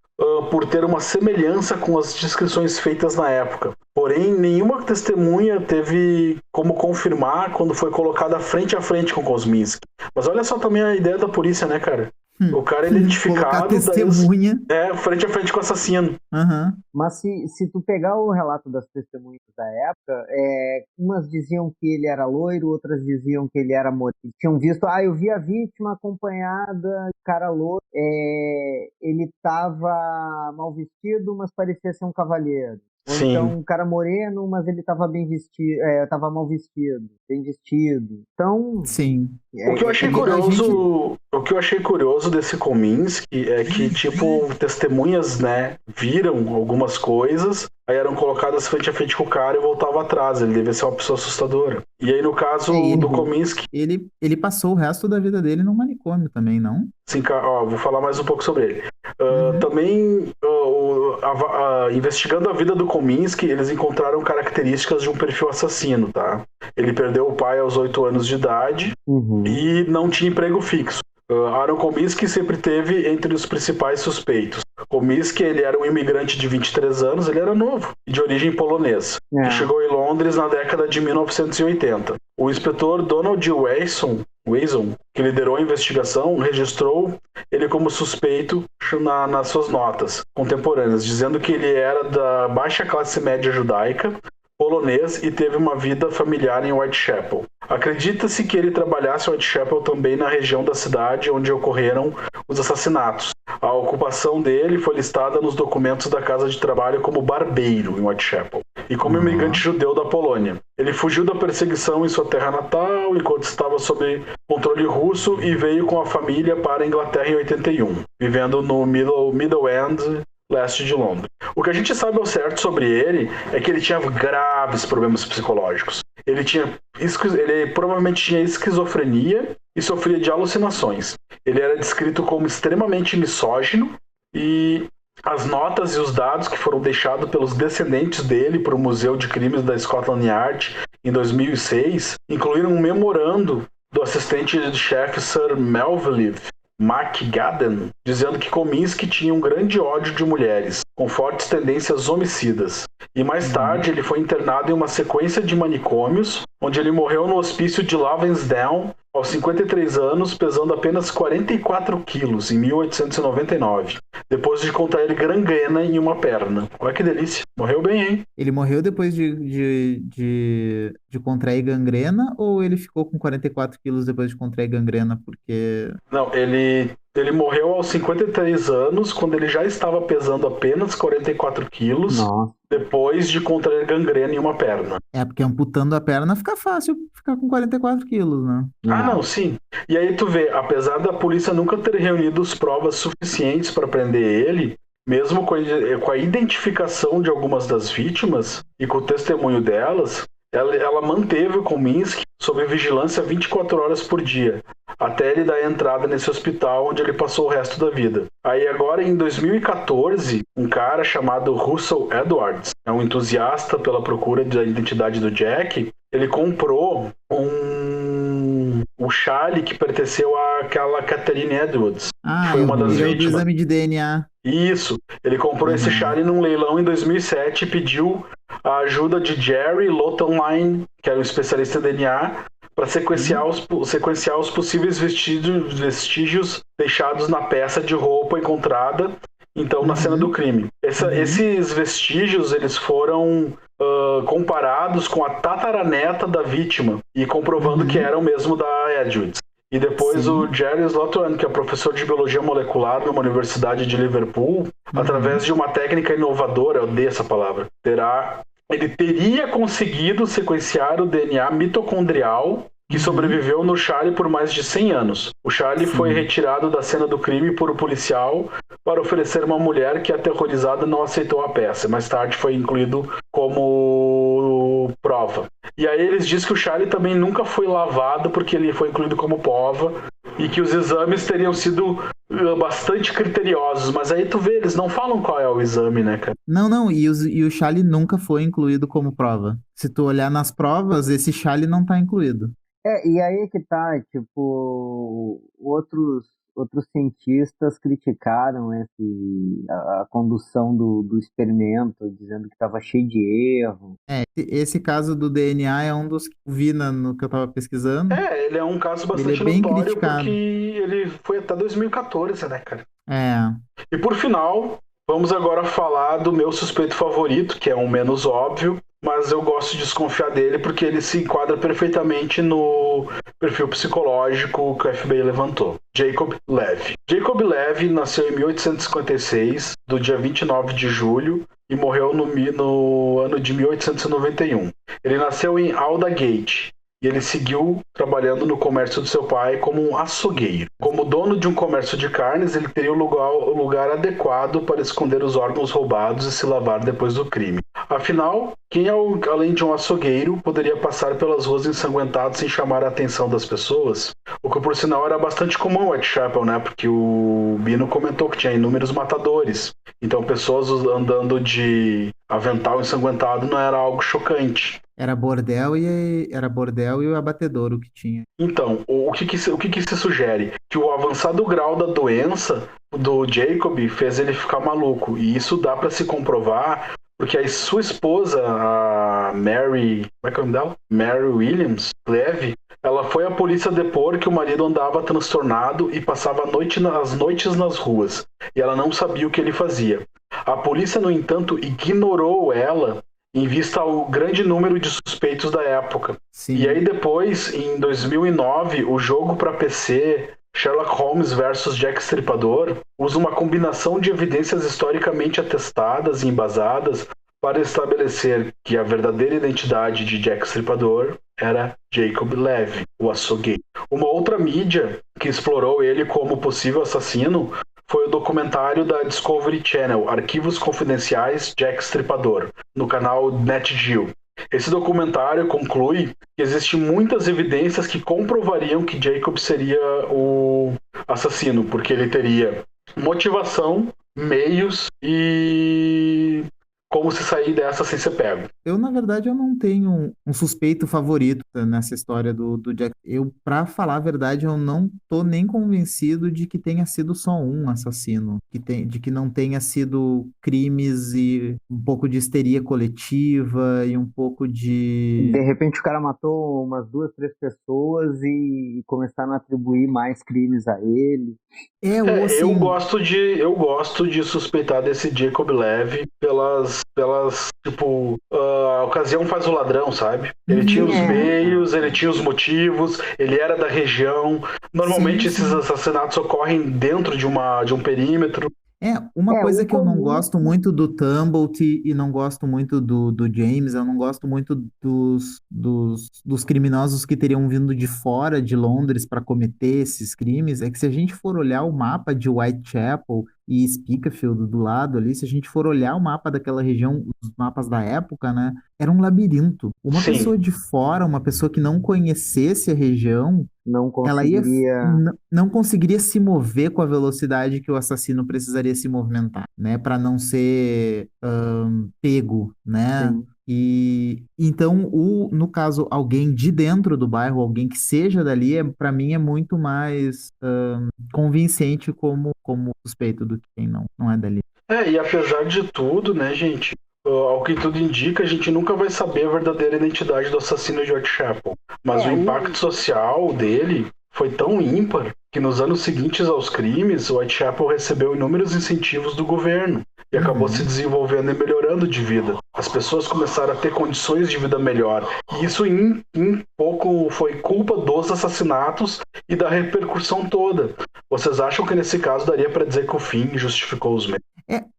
por ter uma semelhança com as descrições feitas na época. Porém, nenhuma testemunha teve como confirmar quando foi colocada frente a frente com Kominski. Mas olha só também a ideia da polícia, né, cara? O cara é identificado testemunha. Frente a frente com o assassino. Mas se tu pegar o relato das testemunhas da época, umas diziam que ele era loiro, outras diziam que ele era moreno. Tinham visto, eu vi a vítima acompanhada, cara loiro, ele estava mal vestido, mas parecia ser um cavalheiro. Ou Sim. então um cara moreno, mas ele estava bem vestido, estava mal vestido, bem vestido. Então, sim. O que eu achei curioso desse Kominski é que, testemunhas, né, viram algumas coisas, aí eram colocadas frente a frente com o cara e voltava atrás. Ele devia ser uma pessoa assustadora. E aí, no caso do Kominski... Ele passou o resto da vida dele num manicômio também, não? Sim, vou falar mais um pouco sobre ele. Também, investigando a vida do Kominski, eles encontraram características de um perfil assassino, tá? Ele perdeu o pai aos 8 anos de idade e não tinha emprego fixo. Aaron Kominski sempre teve entre os principais suspeitos. Kominski, ele era um imigrante de 23 anos, ele era novo, de origem polonesa, que chegou em Londres na década de 1980. O inspetor Donald Wilson, que liderou a investigação, registrou ele como suspeito nas suas notas contemporâneas, dizendo que ele era da baixa classe média judaica, polonês e teve uma vida familiar em Whitechapel. Acredita-se que ele trabalhasse em Whitechapel também na região da cidade onde ocorreram os assassinatos. A ocupação dele foi listada nos documentos da casa de trabalho como barbeiro em Whitechapel e como imigrante judeu da Polônia. Ele fugiu da perseguição em sua terra natal enquanto estava sob controle russo e veio com a família para a Inglaterra em 81, vivendo no Middle End, leste de Londres. O que a gente sabe ao certo sobre ele é que ele tinha graves problemas psicológicos. Ele provavelmente tinha esquizofrenia e sofria de alucinações. Ele era descrito como extremamente misógino e as notas e os dados que foram deixados pelos descendentes dele para o Museu de Crimes da Scotland Yard em 2006 incluíram um memorando do assistente de chefe Sir Melville McGadden, dizendo que Kominski tinha um grande ódio de mulheres, com fortes tendências homicidas. E mais tarde ele foi internado em uma sequência de manicômios, onde ele morreu no hospício de Lavensdown aos 53 anos, pesando apenas 44 quilos, em 1899, depois de contrair gangrena em uma perna. Olha que delícia. Morreu bem, hein? Ele morreu depois de contrair gangrena ou ele ficou com 44 quilos depois de contrair gangrena? Porque... Não, ele morreu aos 53 anos, quando ele já estava pesando apenas 44 quilos, depois de contrair gangrena em uma perna. Porque amputando a perna fica fácil ficar com 44 quilos, né? Não, sim. E aí tu vê, apesar da polícia nunca ter reunido as provas suficientes para prender ele, mesmo com a identificação de algumas das vítimas e com o testemunho delas, ela manteve o Kominski sob vigilância 24 horas por dia, até ele dar entrada nesse hospital onde ele passou o resto da vida. Aí agora, em 2014, um cara chamado Russell Edwards, um entusiasta pela procura da identidade do Jack, ele comprou um chale que pertenceu àquela Catherine Edwards, que foi uma das vítimas. Do exame de DNA. Isso. Ele comprou esse chale num leilão em 2007 e pediu a ajuda de Jerry Lottenline, que era um especialista em DNA, para sequenciar os possíveis vestígios deixados na peça de roupa encontrada, então, na cena do crime. Esses vestígios, eles foram comparados com a tataraneta da vítima e comprovando que eram mesmo da Edwards. E depois o Jerry Slotwan, que é professor de biologia molecular numa universidade de Liverpool, através de uma técnica inovadora, eu odeio essa palavra, ele teria conseguido sequenciar o DNA mitocondrial que sobreviveu no Charlie por mais de 100 anos. O Charlie foi retirado da cena do crime por um policial para oferecer uma mulher que, aterrorizada, não aceitou a peça. Mais tarde foi incluído como prova. E aí eles dizem que o Charlie também nunca foi lavado porque ele foi incluído como prova e que os exames teriam sido bastante criteriosos. Mas aí tu vê, eles não falam qual é o exame, né, cara? Não, e o Charlie nunca foi incluído como prova. Se tu olhar nas provas, esse Charlie não tá incluído. E aí que tá, tipo, outros cientistas criticaram a condução do experimento, dizendo que estava cheio de erro. Esse caso do DNA é um dos que eu vi no que eu estava pesquisando. Ele é um caso bastante bem notório, criticado. porque ele foi até 2014, né, cara? É. E por final, vamos agora falar do meu suspeito favorito, que é um menos óbvio, mas eu gosto de desconfiar dele porque ele se enquadra perfeitamente no perfil psicológico que o FBI levantou. Jacob Levy. Jacob Levy nasceu em 1856, do dia 29 de julho, e morreu no ano de 1891. Ele nasceu em Aldgate, e ele seguiu trabalhando no comércio do seu pai como um açougueiro. Como dono de um comércio de carnes, ele teria o lugar adequado para esconder os órgãos roubados e se lavar depois do crime. Afinal, quem, além de um açougueiro, poderia passar pelas ruas ensanguentado sem chamar a atenção das pessoas? O que, por sinal, era bastante comum em Whitechapel, né? Porque o Bino comentou que tinha inúmeros matadores. Então, pessoas andando de avental ensanguentado não era algo chocante. Era bordel e o abatedouro que tinha. Então, o que se sugere? Que o avançado grau da doença do Jacob fez ele ficar maluco. E isso dá para se comprovar porque a sua esposa, a Mary... Como é que é o nome dela? Mary Williams Levy, ela foi à polícia depor que o marido andava transtornado e passava as noites nas ruas. E ela não sabia o que ele fazia. A polícia, no entanto, ignorou ela em vista ao grande número de suspeitos da época. Sim. E aí depois, em 2009, o jogo para PC Sherlock Holmes vs Jack Stripador usa uma combinação de evidências historicamente atestadas e embasadas para estabelecer que a verdadeira identidade de Jack Stripador era Jacob Levy, o açougueiro. Uma outra mídia que explorou ele como possível assassino foi o documentário da Discovery Channel, Arquivos Confidenciais Jack Stripador, no canal NetGeo. Esse documentário conclui que existem muitas evidências que comprovariam que Jacob seria o assassino, porque ele teria motivação, meios e como se sair dessa sem ser pego. Eu, na verdade, eu não tenho um suspeito favorito nessa história do Jack. Pra falar a verdade, eu não tô nem convencido de que tenha sido só um assassino, de que não tenha sido crimes e um pouco de histeria coletiva e um pouco de... De repente o cara matou umas 2, 3 pessoas e começaram a atribuir mais crimes a ele. Assim... Eu gosto de suspeitar desse Jacob Levy pelas tipo, a ocasião faz o ladrão, sabe? Ele tinha os meios, ele tinha os motivos, ele era da região. Normalmente esses assassinatos ocorrem dentro de um perímetro. Uma coisa que eu não gosto muito do Tumblr e não gosto muito do James, eu não gosto muito dos criminosos que teriam vindo de fora de Londres para cometer esses crimes, é que se a gente for olhar o mapa de Whitechapel e Spitalfields do lado ali, se a gente for olhar o mapa daquela região, os mapas da época, né, era um labirinto. Uma pessoa de fora, uma pessoa que não conhecesse a região, não conseguiria se mover com a velocidade que o assassino precisaria se movimentar, né, para não ser pego, né? Sim. E então, no caso, alguém de dentro do bairro, alguém que seja dali, para mim é muito mais convincente como suspeito do que quem não é dali. E apesar de tudo, né, gente, ao que tudo indica, a gente nunca vai saber a verdadeira identidade do assassino de Whitechapel. Mas o impacto social dele foi tão ímpar que nos anos seguintes aos crimes, o Whitechapel recebeu inúmeros incentivos do governo. e acabou se desenvolvendo e melhorando de vida. As pessoas começaram a ter condições de vida melhor. E isso em pouco foi culpa dos assassinatos e da repercussão toda. Vocês acham que nesse caso daria para dizer que o fim justificou os meios?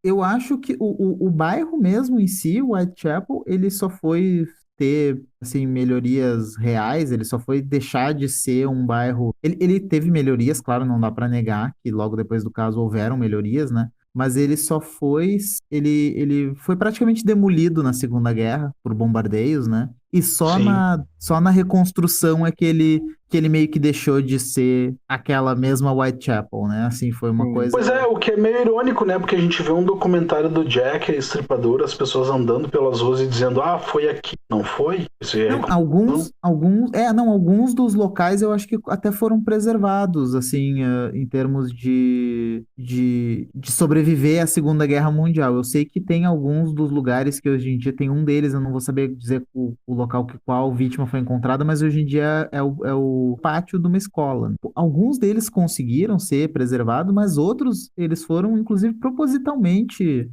Eu acho que o bairro mesmo em si, o Whitechapel, ele só foi ter assim, melhorias reais, ele só foi deixar de ser um bairro. Ele teve melhorias, claro, não dá para negar que logo depois do caso houveram melhorias, né? Mas ele só foi. Ele foi praticamente demolido na Segunda Guerra por bombardeios, né? E Sim. só na reconstrução é que ele meio que deixou de ser aquela mesma Whitechapel, né? Assim, foi uma coisa. Pois é, o que é meio irônico, né? Porque a gente vê um documentário do Jack, a Estripadora, as pessoas andando pelas ruas e dizendo, foi aqui. Não foi? Isso é Não, alguns dos locais eu acho que até foram preservados, assim, em termos de sobreviver à Segunda Guerra Mundial. Eu sei que tem alguns dos lugares que hoje em dia, tem um deles, eu não vou saber dizer o local qual vítima foi encontrada, mas hoje em dia é o pátio de uma escola. Alguns deles conseguiram ser preservados, mas outros, eles foram, inclusive, propositalmente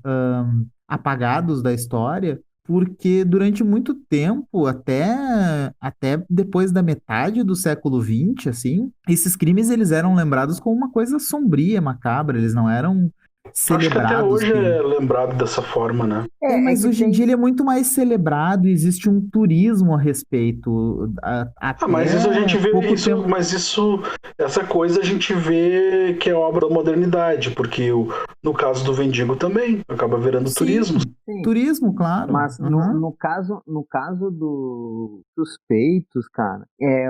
apagados da história, porque durante muito tempo, até depois da metade do século XX, assim, esses crimes eles eram lembrados como uma coisa sombria, macabra, eles não eram celebrados. Acho que até hoje é lembrado dessa forma, né? Mas hoje em dia ele é muito mais celebrado, existe um turismo a respeito. Mas isso a gente vê tempo. Essa coisa a gente vê que é obra da modernidade, porque no caso do Vendigo também acaba virando turismo. Sim. Turismo, claro. Mas no caso dos suspeitos, cara,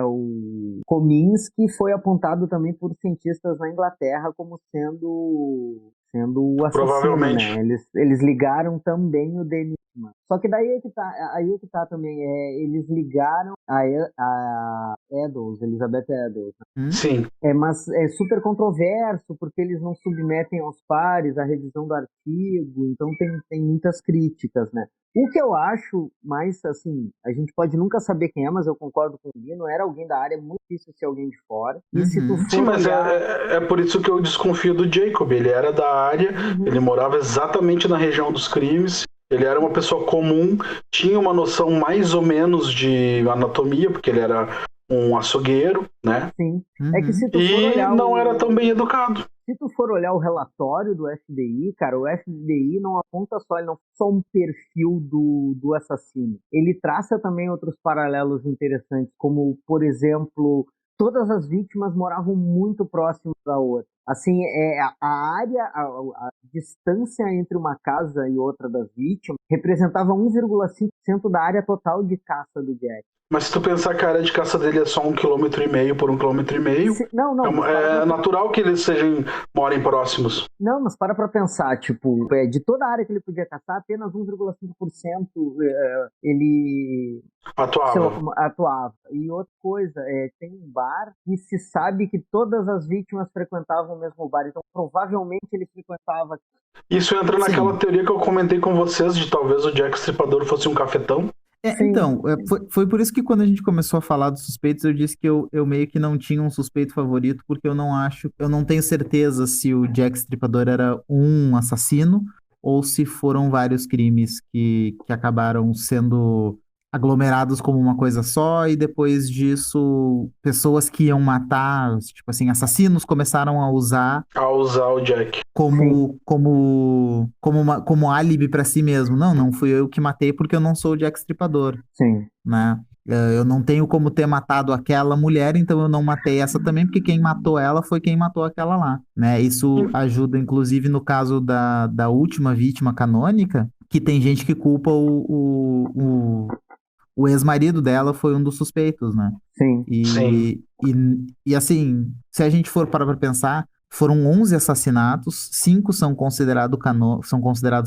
o Kominsky foi apontado também por cientistas na Inglaterra como sendo o assassino, Provavelmente. né? Eles ligaram também o DNA. Só que daí é que tá também, eles ligaram a Eddowes, Elizabeth Eddowes. Né? Sim. Mas é super controverso, porque eles não submetem aos pares a revisão do artigo, então tem muitas críticas, né? O que eu acho mais, assim, a gente pode nunca saber quem é, mas eu concordo com o Guino, era alguém da área, é muito difícil ser alguém de fora. E se tu for Sim, mas olhar... é por isso que eu desconfio do Jacob. Ele era da área, ele morava exatamente na região dos crimes, ele era uma pessoa comum, tinha uma noção mais ou menos de anatomia, porque ele era um açougueiro, né? Sim. É que se tu for olhar não era tão bem educado. Se tu for olhar o relatório do FBI, cara, o FBI não aponta só, ele não só um perfil do assassino. Ele traça também outros paralelos interessantes, como, por exemplo, todas as vítimas moravam muito próximas da outra. Assim, a área, a distância entre uma casa e outra das vítimas representava 1,5% da área total de caça do Jack. Mas se tu pensar que a área de caça dele é só 1,5 km por 1,5 km, é natural que eles morem próximos. Não, mas para pensar, tipo, de toda a área que ele podia caçar, apenas 1,5% ele atuava. E outra coisa, tem um bar e se sabe que todas as vítimas frequentavam o mesmo bar, então provavelmente ele frequentava. Isso entra naquela teoria que eu comentei com vocês, de talvez o Jack Stripador fosse um cafetão. Então, foi por isso que quando a gente começou a falar dos suspeitos, eu disse que eu meio que não tinha um suspeito favorito, porque eu não tenho certeza se o Jack Stripador era um assassino ou se foram vários crimes que acabaram sendo aglomerados como uma coisa só, e depois disso, pessoas que iam matar, tipo assim, assassinos começaram a usar o Jack como álibi pra si mesmo. Não fui eu que matei porque eu não sou o Jack Stripador. Sim. Né? Eu não tenho como ter matado aquela mulher, então eu não matei essa também, porque quem matou ela foi quem matou aquela lá. Né? Isso ajuda, inclusive, no caso da última vítima canônica, que tem gente que culpa o ex-marido dela foi um dos suspeitos, né? Sim. E assim, se a gente for parar pra pensar, foram 11 assassinatos, 5 são considerados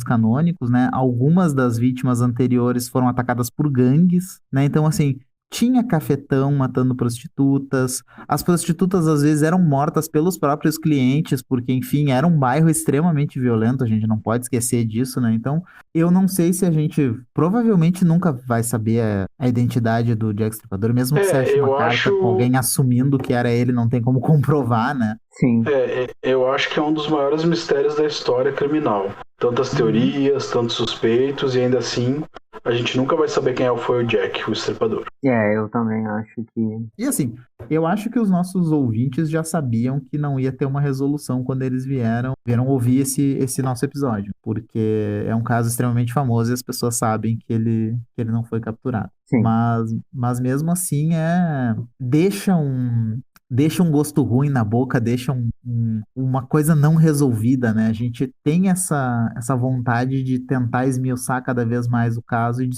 canônicos, né? Algumas das vítimas anteriores foram atacadas por gangues, né? Então, assim, tinha cafetão matando prostitutas. As prostitutas, às vezes, eram mortas pelos próprios clientes, porque, enfim, era um bairro extremamente violento, a gente não pode esquecer disso, né? Então, eu não sei se a gente provavelmente nunca vai saber a identidade do Jack Stripador, mesmo que você ache uma carta com alguém assumindo que era ele, não tem como comprovar, né? Sim. Eu acho que é um dos maiores mistérios da história criminal. tantas teorias, tantos suspeitos, e ainda assim a gente nunca vai saber quem foi o Jack, o Estripador. Eu também acho que... E assim, eu acho que os nossos ouvintes já sabiam que não ia ter uma resolução quando eles vieram ouvir esse nosso episódio, porque é um caso extremamente famoso e as pessoas sabem que ele não foi capturado. Sim. Mas mesmo assim, deixa um gosto ruim na boca, deixa uma coisa não resolvida, né? A gente tem essa vontade de tentar esmiuçar cada vez mais o caso e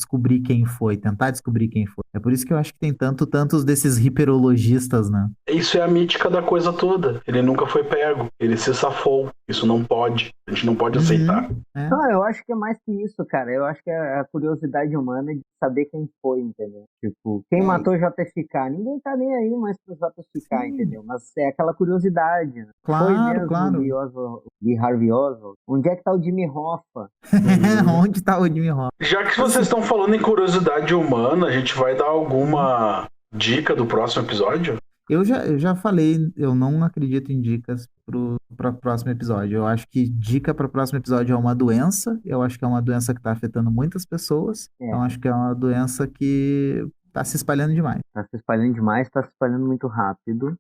tentar descobrir quem foi. É por isso que eu acho que tem tantos desses hiperologistas, né? Isso é a mítica da coisa toda. Ele nunca foi pego, ele se safou. Isso não pode, a gente não pode aceitar. Não, eu acho que é mais que isso, cara. Eu acho que é a curiosidade humana de saber quem foi, entendeu? Tipo, quem matou o JFK? Ninguém tá nem aí mais pro JFK, entendeu? Mas é aquela curiosidade, né? Claro, foi mesmo claro. de Harvey Oswald. Onde é que tá o Jimmy Hoffa? Onde tá o Jimmy Hoffa? Já que vocês estão falando em curiosidade humana, a gente vai dar alguma dica do próximo episódio? Eu já falei, eu não acredito em dicas para o próximo episódio. Eu acho que dica para o próximo episódio é uma doença. Eu acho que é uma doença que está afetando muitas pessoas. Então acho que é uma doença que está se espalhando demais. Está se espalhando demais, está se espalhando muito rápido.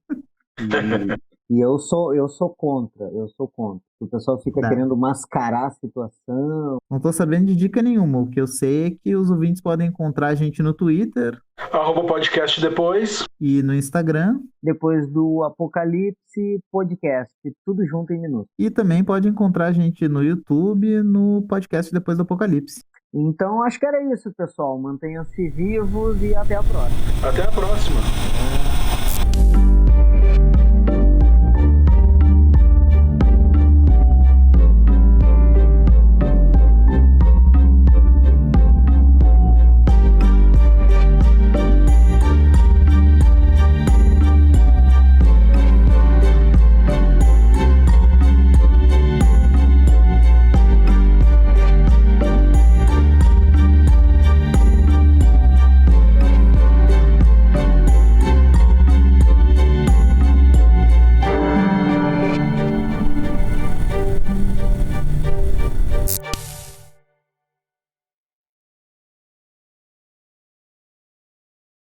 E eu sou contra. O pessoal fica querendo mascarar a situação. Não tô sabendo de dica nenhuma. O que eu sei é que os ouvintes podem encontrar a gente no Twitter. @podcast depois. E no Instagram. Depois do Apocalipse Podcast. Tudo junto em minutos. E também pode encontrar a gente no YouTube, no podcast Depois do Apocalipse. Então acho que era isso, pessoal. Mantenham-se vivos e até a próxima. Até a próxima.